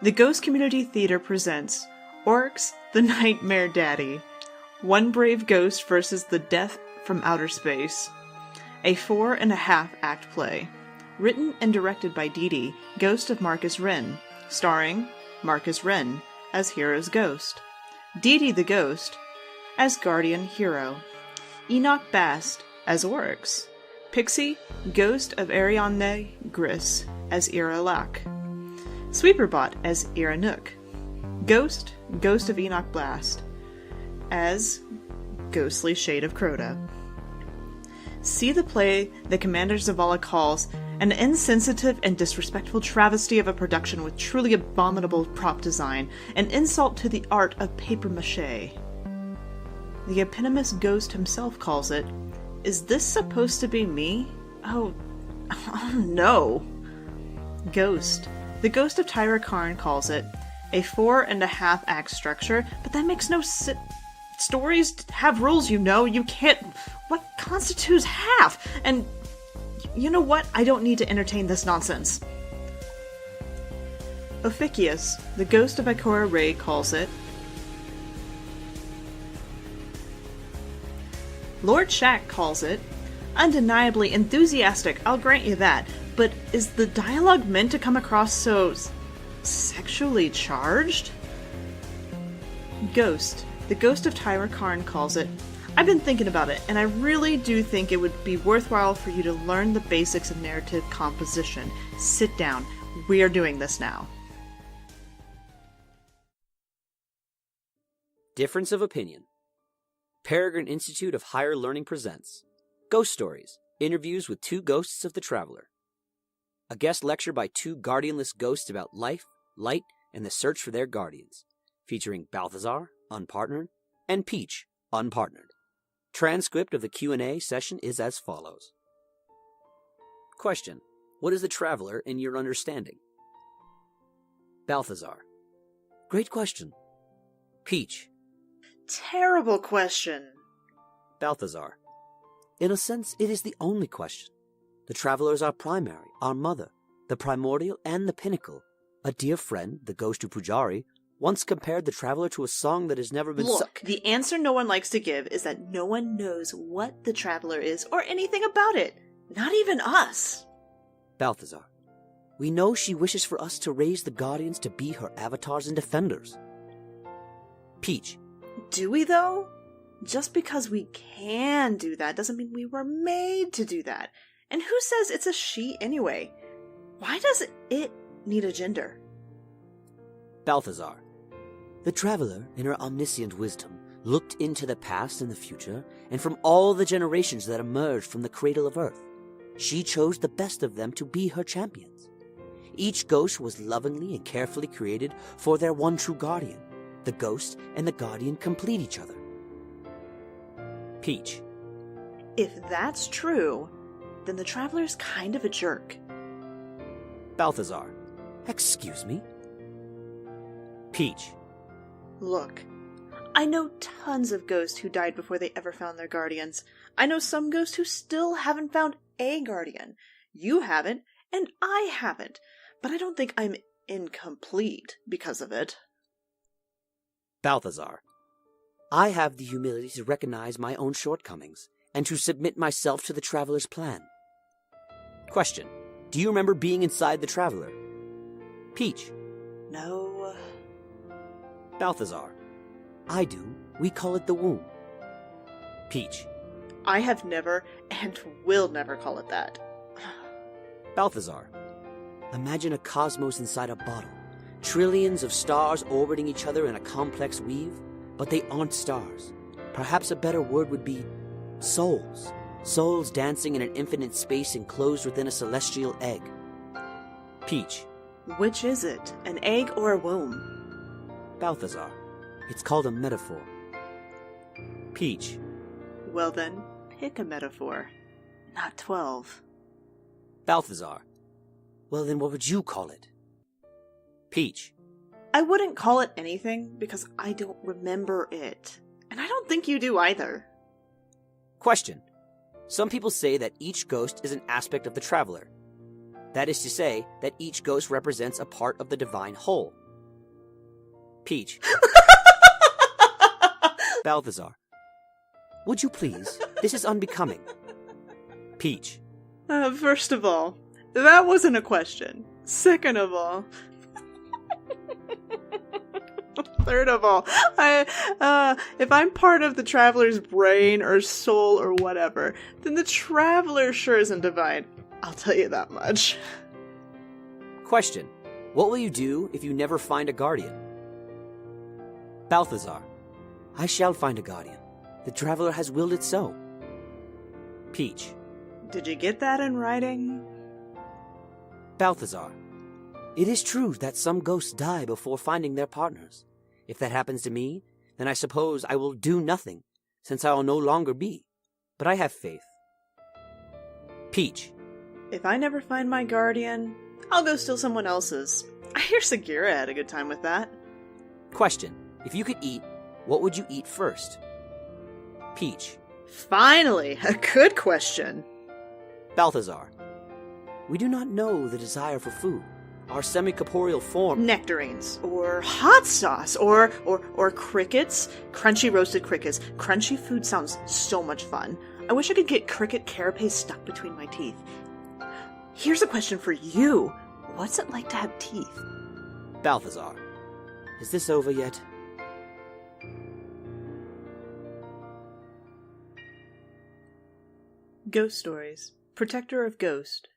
The Ghost Community Theater presents Oryx the Nightmare Daddy, One Brave Ghost versus the Death from Outer Space, a 4.5-act play. Written and directed by Didi, ghost of Marcus Wren, starring Marcus Wren as Hero's ghost, Didi the ghost as guardian hero, Enoch Bast as Oryx, Pixie, ghost of Ariadne Gris as Iralak, Sweeperbot as Iranook, Ghost of Enoch Blast as Ghostly Shade of Crota. See the play that Commander Zavala calls an insensitive and disrespectful travesty of a production with truly abominable prop design, an insult to the art of papier-mâché. The eponymous ghost himself calls it, "Is this supposed to be me? Oh no." Ghost. The ghost of Tyra Karn calls it a 4.5-act structure, but that makes no sense. Stories have rules, you know. You can't... What constitutes half? And you know what? I don't need to entertain this nonsense. Ophiuchus, the ghost of Ikora Ray, calls it. Lord Shack calls it. Undeniably enthusiastic, I'll grant you that. But is the dialogue meant to come across so... sexually charged? Ghost, the ghost of Tyra Karn, calls it. I've been thinking about it, and I really do think it would be worthwhile for you to learn the basics of narrative composition. Sit down. We are doing this now. Difference of Opinion. Peregrine Institute of Higher Learning presents Ghost Stories, interviews with two ghosts of the traveler. A guest lecture by two guardianless ghosts about life, light, and the search for their guardians, featuring Balthazar, unpartnered, and Peach, unpartnered. Transcript of the Q&A session is as follows. Question: what is the traveler in your understanding? Balthazar: great question. Peach: Terrible question. Balthazar: in a sense, it is the only question. The traveler is our primary, our mother, the primordial and the pinnacle. A dear friend, the ghost of Pujari, once compared the traveler to a song that has never been sung. Look, the answer no one likes to give is that no one knows what the traveler is or anything about it. Not even us. Balthazar: we know she wishes for us to raise the guardians to be her avatars and defenders. Peach: Do we, though? Just because we can do that doesn't mean we were made to do that. And who says it's a she anyway? Why does it need a gender? Balthazar: the traveler, in her omniscient wisdom, looked into the past and the future, and from all the generations that emerged from the cradle of Earth, she chose the best of them to be her champions. Each ghost was lovingly and carefully created for their one true guardian. The ghost and the guardian complete each other. Peach: If that's true, then the traveler's kind of a jerk. Balthazar: excuse me? Peach: Look, I know tons of ghosts who died before they ever found their guardians. I know some ghosts who still haven't found a guardian. You haven't, and I haven't. But I don't think I'm incomplete because of it. Balthazar: I have the humility to recognize my own shortcomings and to submit myself to the traveler's plan. Question: do you remember being inside the traveler? Peach: No. Balthazar: I do. We call it the womb. Peach: I have never and will never call it that. Balthazar: imagine a cosmos inside a bottle. Trillions of stars orbiting each other in a complex weave, but they aren't stars. Perhaps a better word would be Souls. Souls dancing in an infinite space enclosed within a celestial egg. Peach. Which is it, an egg or a womb? Balthazar. It's called a metaphor. Peach. Well then, pick a metaphor. Not 12. Balthazar. Well then, what would you call it? Peach. I wouldn't call it anything because I don't remember it. And I don't think you do either. Question. Some people say that each ghost is an aspect of the traveler. That is to say, that each ghost represents a part of the divine whole. Peach. Balthazar. Would you please? This is unbecoming. Peach. First of all, that wasn't a question. Second of all... Third of all, if I'm part of the traveler's brain or soul or whatever, then the traveler sure isn't divine. I'll tell you that much. Question. What will you do if you never find a guardian? Balthazar. I shall find a guardian. The traveler has willed it so. Peach. Did you get that in writing? Balthazar. It is true that some ghosts die before finding their partners. If that happens to me, then I suppose I will do nothing, since I will no longer be. But I have faith. Peach. If I never find my guardian, I'll go steal someone else's. I hear Sagira had a good time with that. Question. If you could eat, what would you eat first? Peach. Finally, a good question. Balthazar. We do not know the desire for food. Our semi-corporeal form... Nectarines, or hot sauce, or crickets. Crunchy roasted crickets. Crunchy food sounds so much fun. I wish I could get cricket carapace stuck between my teeth. Here's a question for you. What's it like to have teeth? Balthazar. Is this over yet? Ghost Stories. Protector of Ghost.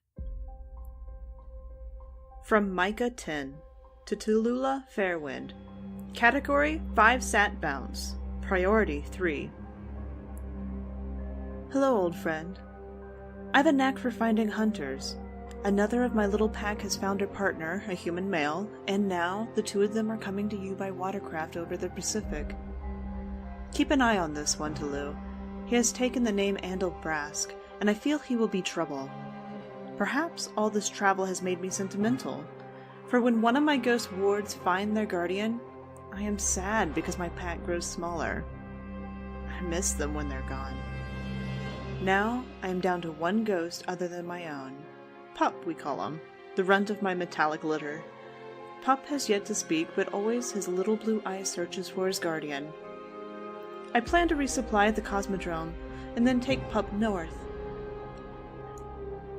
From Micah 10 to Tulula Fairwind. Category 5 Sat Bounce. Priority 3. Hello, old friend. I've a knack for finding hunters. Another of my little pack has found her partner, a human male, and now the two of them are coming to you by watercraft over the Pacific. Keep an eye on this one, Tulu. He has taken the name Andal Brask, and I feel he will be trouble. Perhaps all this travel has made me sentimental, for when one of my ghost wards find their guardian, I am sad because my pack grows smaller. I miss them when they're gone. Now I am down to one ghost other than my own. Pup, we call him, the runt of my metallic litter. Pup has yet to speak, but always his little blue eye searches for his guardian. I plan to resupply at the Cosmodrome, and then take Pup north.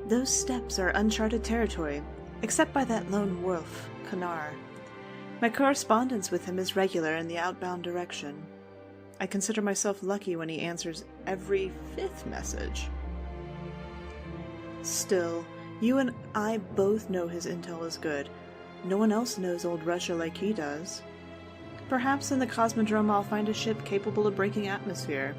Those steppes are uncharted territory, except by that lone wolf, Kanar. My correspondence with him is regular in the outbound direction. I consider myself lucky when he answers every 5th message. Still, you and I both know his intel is good. No one else knows old Russia like he does. Perhaps in the Cosmodrome I'll find a ship capable of breaking atmosphere.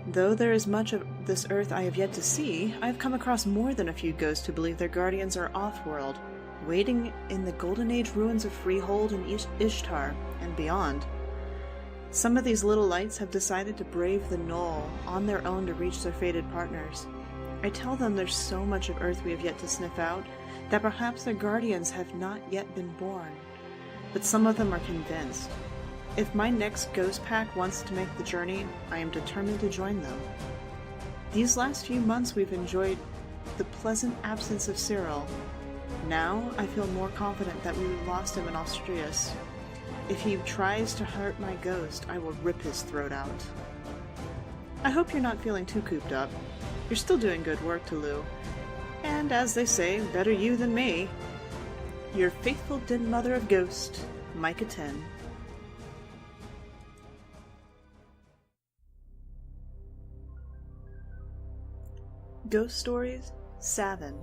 Though there is much of this Earth I have yet to see, I have come across more than a few ghosts who believe their guardians are off-world, waiting in the Golden Age ruins of Freehold and Ishtar, and beyond. Some of these little lights have decided to brave the Knoll on their own to reach their fated partners. I tell them there's so much of Earth we have yet to sniff out, that perhaps their guardians have not yet been born. But some of them are convinced. If my next ghost pack wants to make the journey, I am determined to join them. These last few months we've enjoyed the pleasant absence of Cyril. Now I feel more confident that we lost him in Austrias. If he tries to hurt my ghost, I will rip his throat out. I hope you're not feeling too cooped up. You're still doing good work, Tulu. And as they say, better you than me. Your faithful den mother of ghost, Micah 10. Ghost Stories, Savin.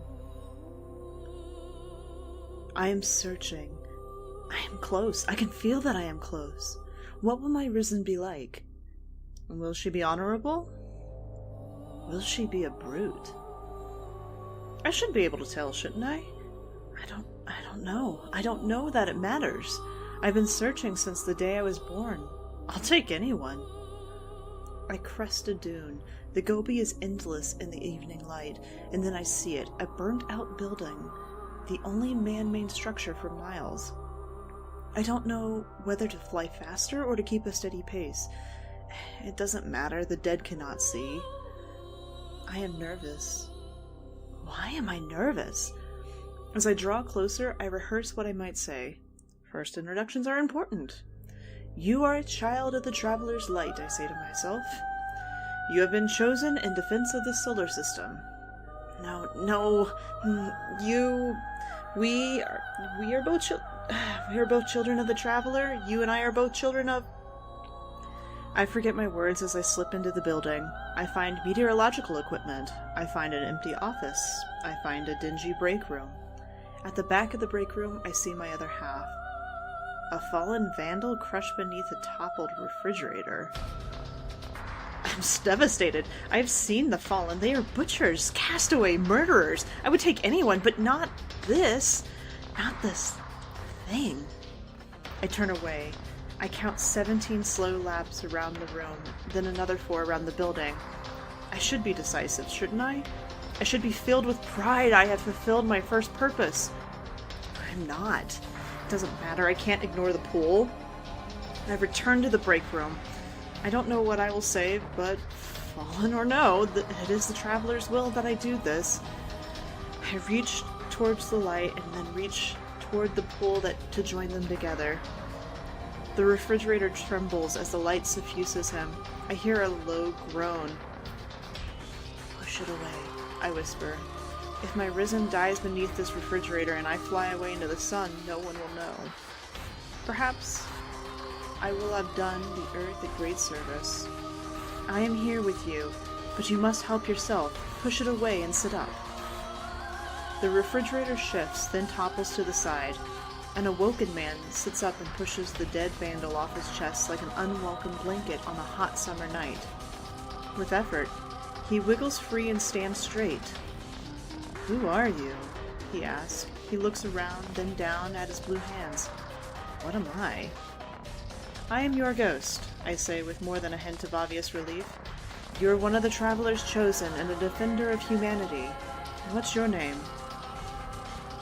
I am searching. I am close. I can feel that I am close. What will my risen be like? Will she be honorable? Will she be a brute? I should be able to tell, shouldn't I? I don't know. I don't know that it matters. I've been searching since the day I was born. I'll take anyone. I crest a dune. The gobi is endless in the evening light, and then I see it, a burnt-out building, the only man-made structure for miles. I don't know whether to fly faster or to keep a steady pace. It doesn't matter, the dead cannot see. I am nervous. Why am I nervous? As I draw closer, I rehearse what I might say. First introductions are important. You are a child of the Traveler's Light, I say to myself. You have been chosen in defense of the solar system. We are both children of the Traveler. You and I are both children of... I forget my words as I slip into the building. I find meteorological equipment. I find an empty office. I find a dingy break room. At the back of the break room, I see my other half. A fallen vandal crushed beneath a toppled refrigerator. I'm devastated. I've seen the fallen. They are butchers, castaway, murderers. I would take anyone, but not this. Not this thing. I turn away. I count 17 slow laps around the room, then another 4 around the building. I should be decisive, shouldn't I? I should be filled with pride. I have fulfilled my first purpose. But I'm not. It doesn't matter. I can't ignore the pool. I return to the break room. I don't know what I will say, but fallen or no, it is the Traveler's will that I do this. I reach towards the light and then reach toward the pool to join them together. The refrigerator trembles as the light suffuses him. I hear a low groan. Push it away, I whisper. If my risen dies beneath this refrigerator and I fly away into the sun, no one will know. Perhaps I will have done the earth a great service. I am here with you, but you must help yourself. Push it away and sit up. The refrigerator shifts, then topples to the side. An awoken man sits up and pushes the dead vandal off his chest like an unwelcome blanket on a hot summer night. With effort, he wiggles free and stands straight. Who are you? He asks. He looks around, then down at his blue hands. What am I? I am your ghost, I say with more than a hint of obvious relief. You're one of the Travelers chosen and a defender of humanity. What's your name?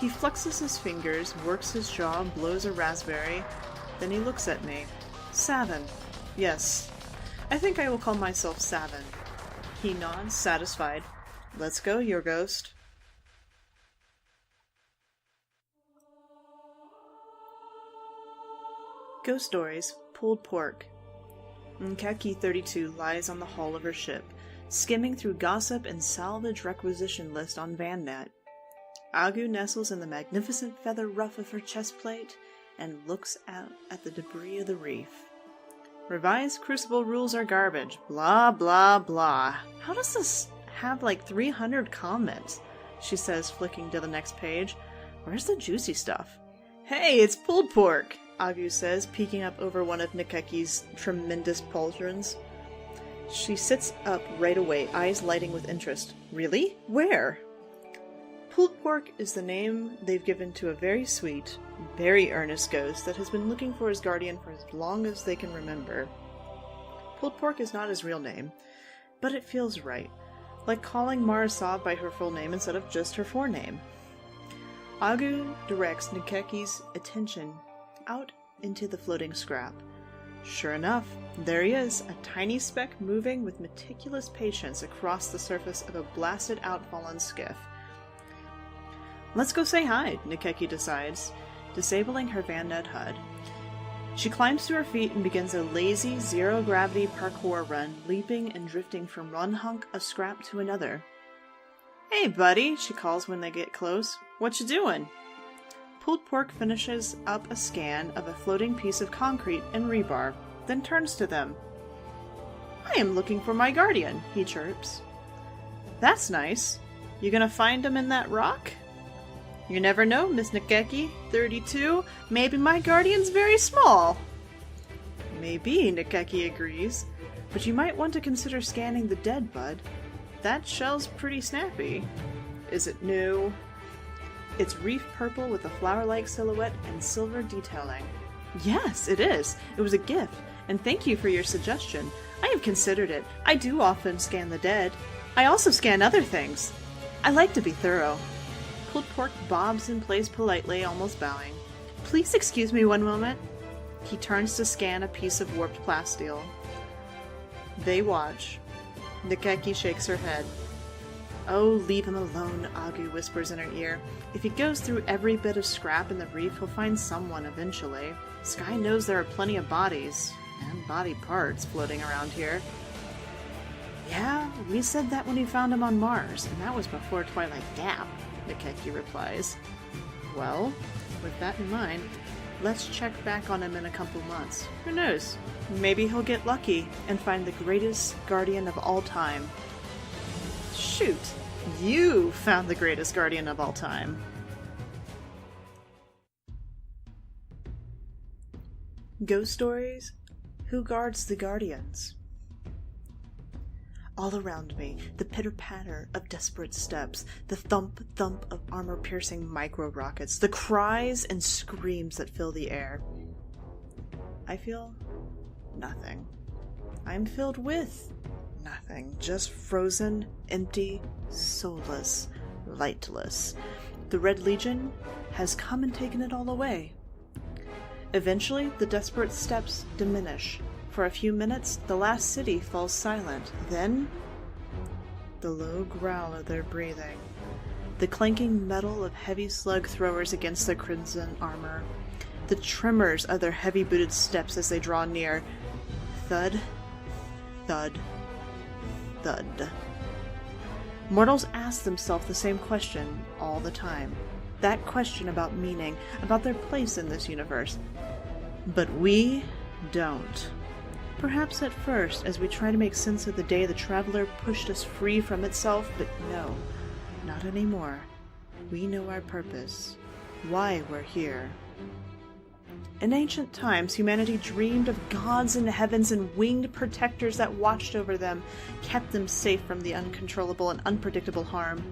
He flexes his fingers, works his jaw, blows a raspberry. Then he looks at me. Savin. Yes. I think I will call myself Savin. He nods, satisfied. Let's go, your ghost. Ghost Stories, Pulled Pork. Nkeki 32 lies on the hull of her ship, skimming through gossip and salvage requisition list on VanNet. Agu nestles in the magnificent feather ruff of her chest plate and looks out at the debris of the reef. Revised Crucible rules are garbage. Blah, blah, blah. How does this have like 300 comments? She says, flicking to the next page. Where's the juicy stuff? Hey, it's pulled pork, Agu says, peeking up over one of Nkeki's tremendous pauldrons. She sits up right away, eyes lighting with interest. Really? Where? Pulled pork is the name they've given to a very sweet, very earnest ghost that has been looking for his guardian for as long as they can remember. Pulled pork is not his real name, but it feels right, like calling Marasov by her full name instead of just her forename. Agu directs Nkeki's attention out into the floating scrap. Sure enough, there he is, a tiny speck moving with meticulous patience across the surface of a blasted-out fallen skiff. Let's go say hi, Nkeki decides, disabling her VanNet HUD. She climbs to her feet and begins a lazy, zero-gravity parkour run, leaping and drifting from one hunk of scrap to another. Hey, buddy, she calls when they get close. What you doing? Pulled pork finishes up a scan of a floating piece of concrete and rebar, then turns to them. I am looking for my guardian, he chirps. That's nice. You gonna find him in that rock? You never know, Miss Nkeki, 32. Maybe my guardian's very small. Maybe, Nkeki agrees, but you might want to consider scanning the dead, bud. That shell's pretty snappy. Is it new? It's reef purple with a flower-like silhouette and silver detailing. Yes, it is. It was a gift, and thank you for your suggestion. I have considered it. I do often scan the dead. I also scan other things. I like to be thorough. Pulled pork bobs in place politely, almost bowing. Please excuse me one moment. He turns to scan a piece of warped plasteel. They watch. Nikeki shakes her head. Oh, leave him alone, Agu whispers in her ear. If he goes through every bit of scrap in the reef, he'll find someone eventually. Sky knows there are plenty of bodies, and body parts, floating around here. Yeah, we said that when we found him on Mars, and that was before Twilight Gap, Nikeki replies. Well, with that in mind, let's check back on him in a couple months. Who knows? Maybe he'll get lucky and find the greatest guardian of all time. Shoot, you found the greatest guardian of all time. Ghost stories? Who guards the guardians? All around me, the pitter-patter of desperate steps, the thump-thump of armor-piercing micro-rockets, the cries and screams that fill the air. I feel nothing. I'm filled with nothing, just frozen, empty, soulless, lightless. The Red Legion has come and taken it all away. Eventually, the desperate steps diminish. For a few minutes, the last city falls silent. Then, the low growl of their breathing, the clanking metal of heavy slug throwers against their crimson armor, the tremors of their heavy-booted steps as they draw near. Thud, thud, thud. Mortals ask themselves the same question all the time. That question about meaning, about their place in this universe. But we don't. Perhaps at first, as we try to make sense of the day the Traveler pushed us free from itself, but no, not anymore. We know our purpose, why we're here. In ancient times, humanity dreamed of gods in the heavens and winged protectors that watched over them, kept them safe from the uncontrollable and unpredictable harm.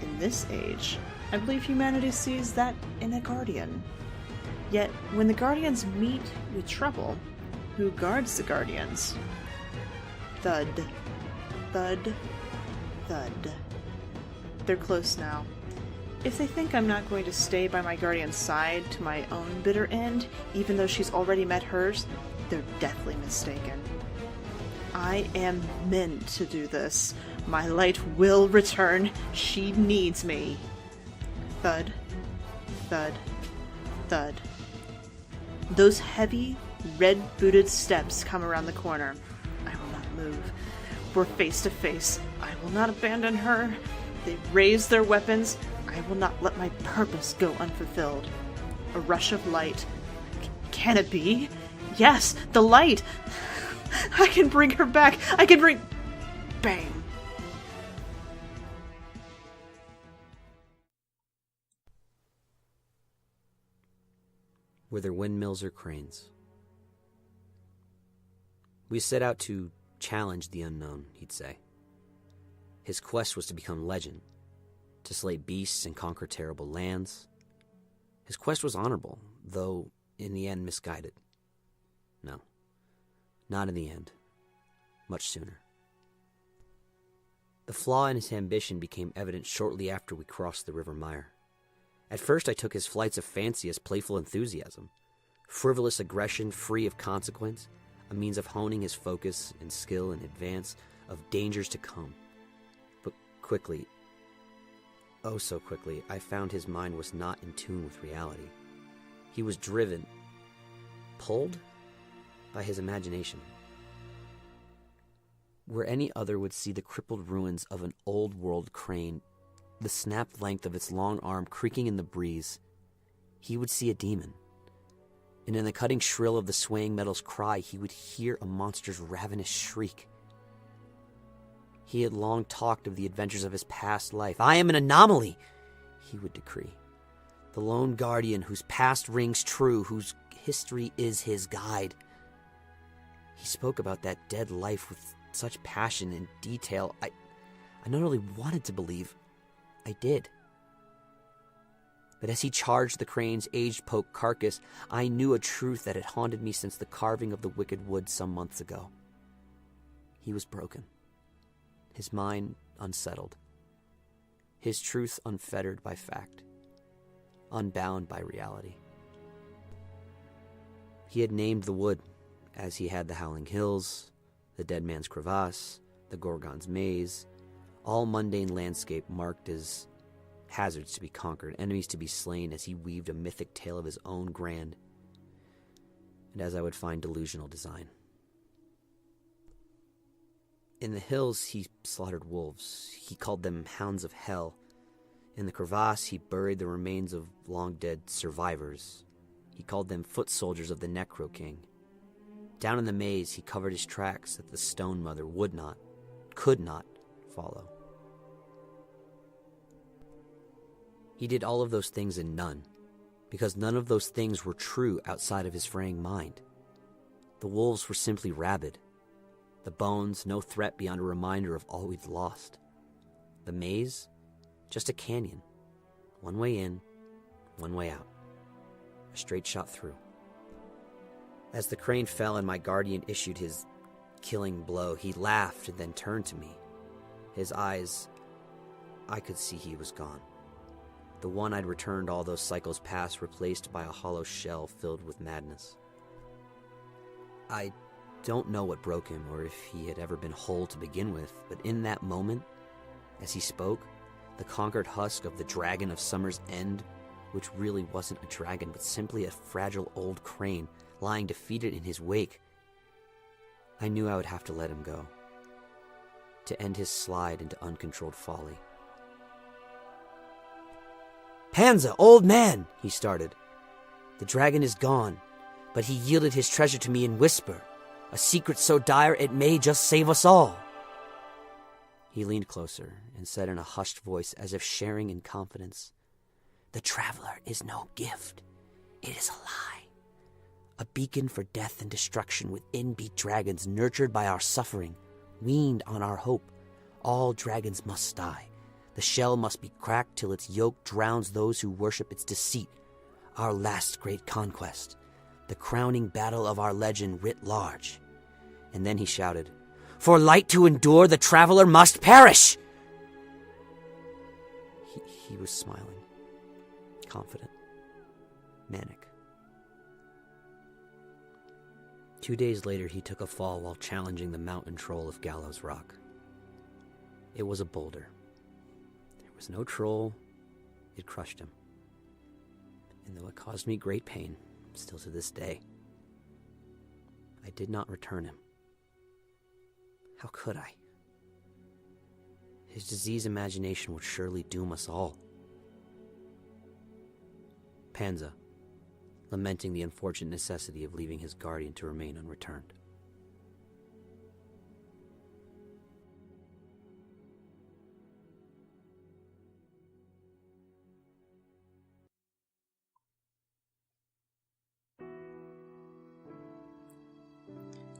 In this age, I believe humanity sees that in a guardian. Yet, when the guardians meet with trouble, who guards the guardians? Thud, thud, thud. They're close now. If they think I'm not going to stay by my guardian's side to my own bitter end, even though she's already met hers, they're deathly mistaken. I am meant to do this. My light will return. She needs me. Thud, thud, thud. Those heavy, red-booted steps come around the corner. I will not move. We're face to face. I will not abandon her. They raise their weapons. I will not let my purpose go unfulfilled. A rush of light. Can it be? Yes, the light! I can bring her back. I can bring... Bang. Were there windmills or cranes? We set out to challenge the unknown, he'd say. His quest was to become legend, to slay beasts and conquer terrible lands. His quest was honorable, though in the end misguided. No, not in the end. Much sooner. The flaw in his ambition became evident shortly after we crossed the River Mire. At first I took his flights of fancy as playful enthusiasm, frivolous aggression free of consequence, a means of honing his focus and skill in advance of dangers to come. But quickly, oh so quickly, I found his mind was not in tune with reality. He was driven, pulled by his imagination. Where any other would see the crippled ruins of an old-world crane, the snapped length of its long arm creaking in the breeze, he would see a demon. And in the cutting shrill of the swaying metal's cry, he would hear a monster's ravenous shriek. He had long talked of the adventures of his past life. I am an anomaly, he would decree. The lone guardian whose past rings true, whose history is his guide. He spoke about that dead life with such passion and detail. I not only wanted to believe, I did. But as he charged the crane's age-poked carcass, I knew a truth that had haunted me since the carving of the wicked wood some months ago. He was broken, his mind unsettled, his truth unfettered by fact, unbound by reality. He had named the wood, as he had the Howling Hills, the Dead Man's Crevasse, the Gorgon's Maze, all mundane landscape marked as hazards to be conquered, enemies to be slain, as he weaved a mythic tale of his own grand, and as I would find delusional design. In the hills, he slaughtered wolves. He called them hounds of hell. In the crevasse, he buried the remains of long-dead survivors. He called them foot soldiers of the Necro King. Down in the maze, he covered his tracks that the Stone Mother could not follow. He did all of those things and none, because none of those things were true outside of his fraying mind. The wolves were simply rabid. The bones, no threat beyond a reminder of all we'd lost. The maze, just a canyon. One way in, one way out. A straight shot through. As the crane fell and my guardian issued his killing blow, he laughed and then turned to me. His eyes, I could see he was gone. The one I'd returned all those cycles past, replaced by a hollow shell filled with madness. I don't know what broke him or if he had ever been whole to begin with, but in that moment, as he spoke, the conquered husk of the dragon of Summer's End, which really wasn't a dragon but simply a fragile old crane lying defeated in his wake, I knew I would have to let him go, to end his slide into uncontrolled folly. "Panza, old man," he started. "The dragon is gone, but he yielded his treasure to me in whisper, a secret so dire it may just save us all." He leaned closer and said in a hushed voice, as if sharing in confidence, "The traveler is no gift. It is a lie. A beacon for death and destruction within beat dragons nurtured by our suffering, weaned on our hope. All dragons must die. The shell must be cracked till its yolk drowns those who worship its deceit. Our last great conquest. The crowning battle of our legend writ large." And then he shouted, "For light to endure, the traveler must perish!" He was smiling, confident, manic. 2 days later, he took a fall while challenging the mountain troll of Gallows Rock. It was a boulder. There was no troll. It crushed him. And though it caused me great pain, still to this day, I did not return him. How could I? His diseased imagination would surely doom us all. Panza, lamenting the unfortunate necessity of leaving his guardian to remain unreturned.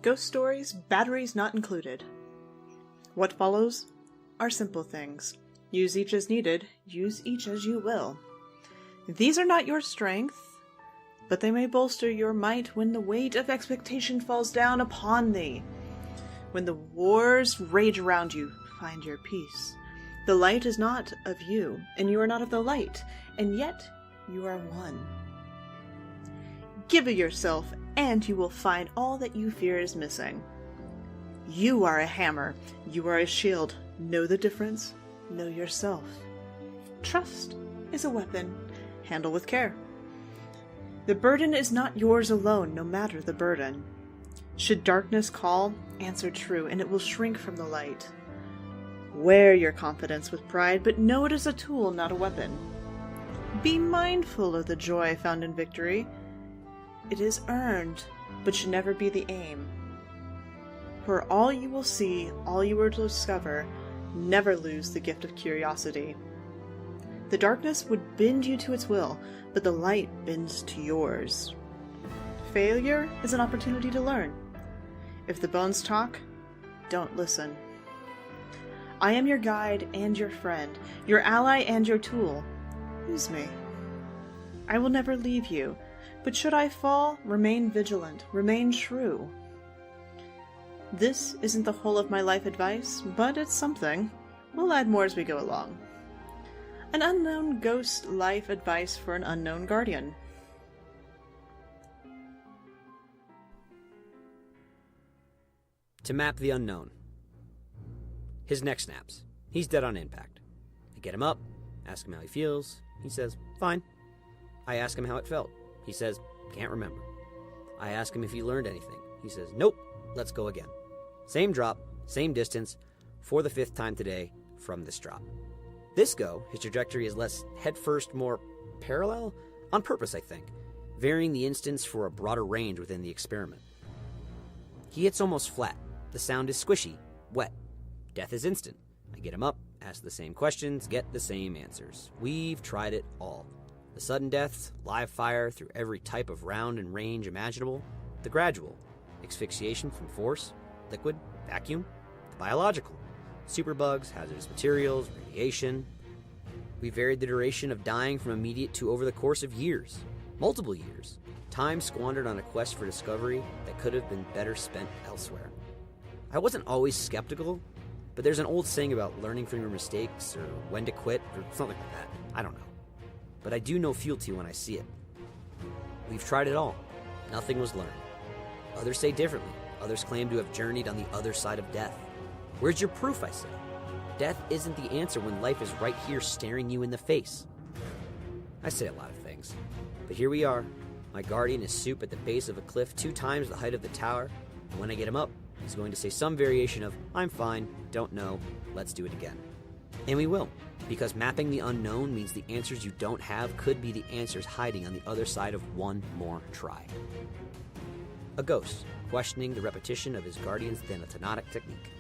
Ghost stories, batteries not included. What follows are simple things. Use each as needed, use each as you will. These are not your strength, but they may bolster your might when the weight of expectation falls down upon thee. When the wars rage around you, find your peace. The light is not of you, and you are not of the light, and yet you are one. Give of yourself, and you will find all that you fear is missing. You are a hammer. You are a shield. Know the difference. Know yourself. Trust is a weapon. Handle with care. The burden is not yours alone, no matter the burden. Should darkness call, answer true, and it will shrink from the light. Wear your confidence with pride, but know it is a tool, not a weapon. Be mindful of the joy found in victory. It is earned, but should never be the aim. For all you will see, all you will discover, never lose the gift of curiosity. The darkness would bend you to its will, but the light bends to yours. Failure is an opportunity to learn. If the bones talk, don't listen. I am your guide and your friend, your ally and your tool. Use me. I will never leave you, but should I fall, remain vigilant, remain true. This isn't the whole of my life advice, but it's something. We'll add more as we go along. An unknown ghost life advice for an unknown guardian. To map the unknown. His neck snaps. He's dead on impact. I get him up, ask him how he feels. He says, fine. I ask him how it felt. He says, can't remember. I ask him if he learned anything. He says, nope, let's go again. Same drop, same distance, for the 5th time today from this drop. This go, his trajectory is less headfirst, more parallel, on purpose, I think, varying the instance for a broader range within the experiment. He hits almost flat. The sound is squishy, wet. Death is instant. I get him up, ask the same questions, get the same answers. We've tried it all. The sudden deaths, live fire through every type of round and range imaginable, the gradual, asphyxiation from force, liquid, vacuum, the biological, superbugs, hazardous materials, radiation. We varied the duration of dying from immediate to over the course of years, multiple years, time squandered on a quest for discovery that could have been better spent elsewhere. I wasn't always skeptical, but there's an old saying about learning from your mistakes or when to quit or something like that. I don't know. But I do know fealty when I see it. We've tried it all. Nothing was learned. Others say differently. Others claim to have journeyed on the other side of death. Where's your proof, I say? Death isn't the answer when life is right here staring you in the face. I say a lot of things, but here we are. My guardian is soup at the base of a cliff 2 times the height of the tower, and when I get him up, he's going to say some variation of, I'm fine, don't know, let's do it again. And we will, because mapping the unknown means the answers you don't have could be the answers hiding on the other side of one more try. A ghost, questioning the repetition of his guardian's thanatonatic technique.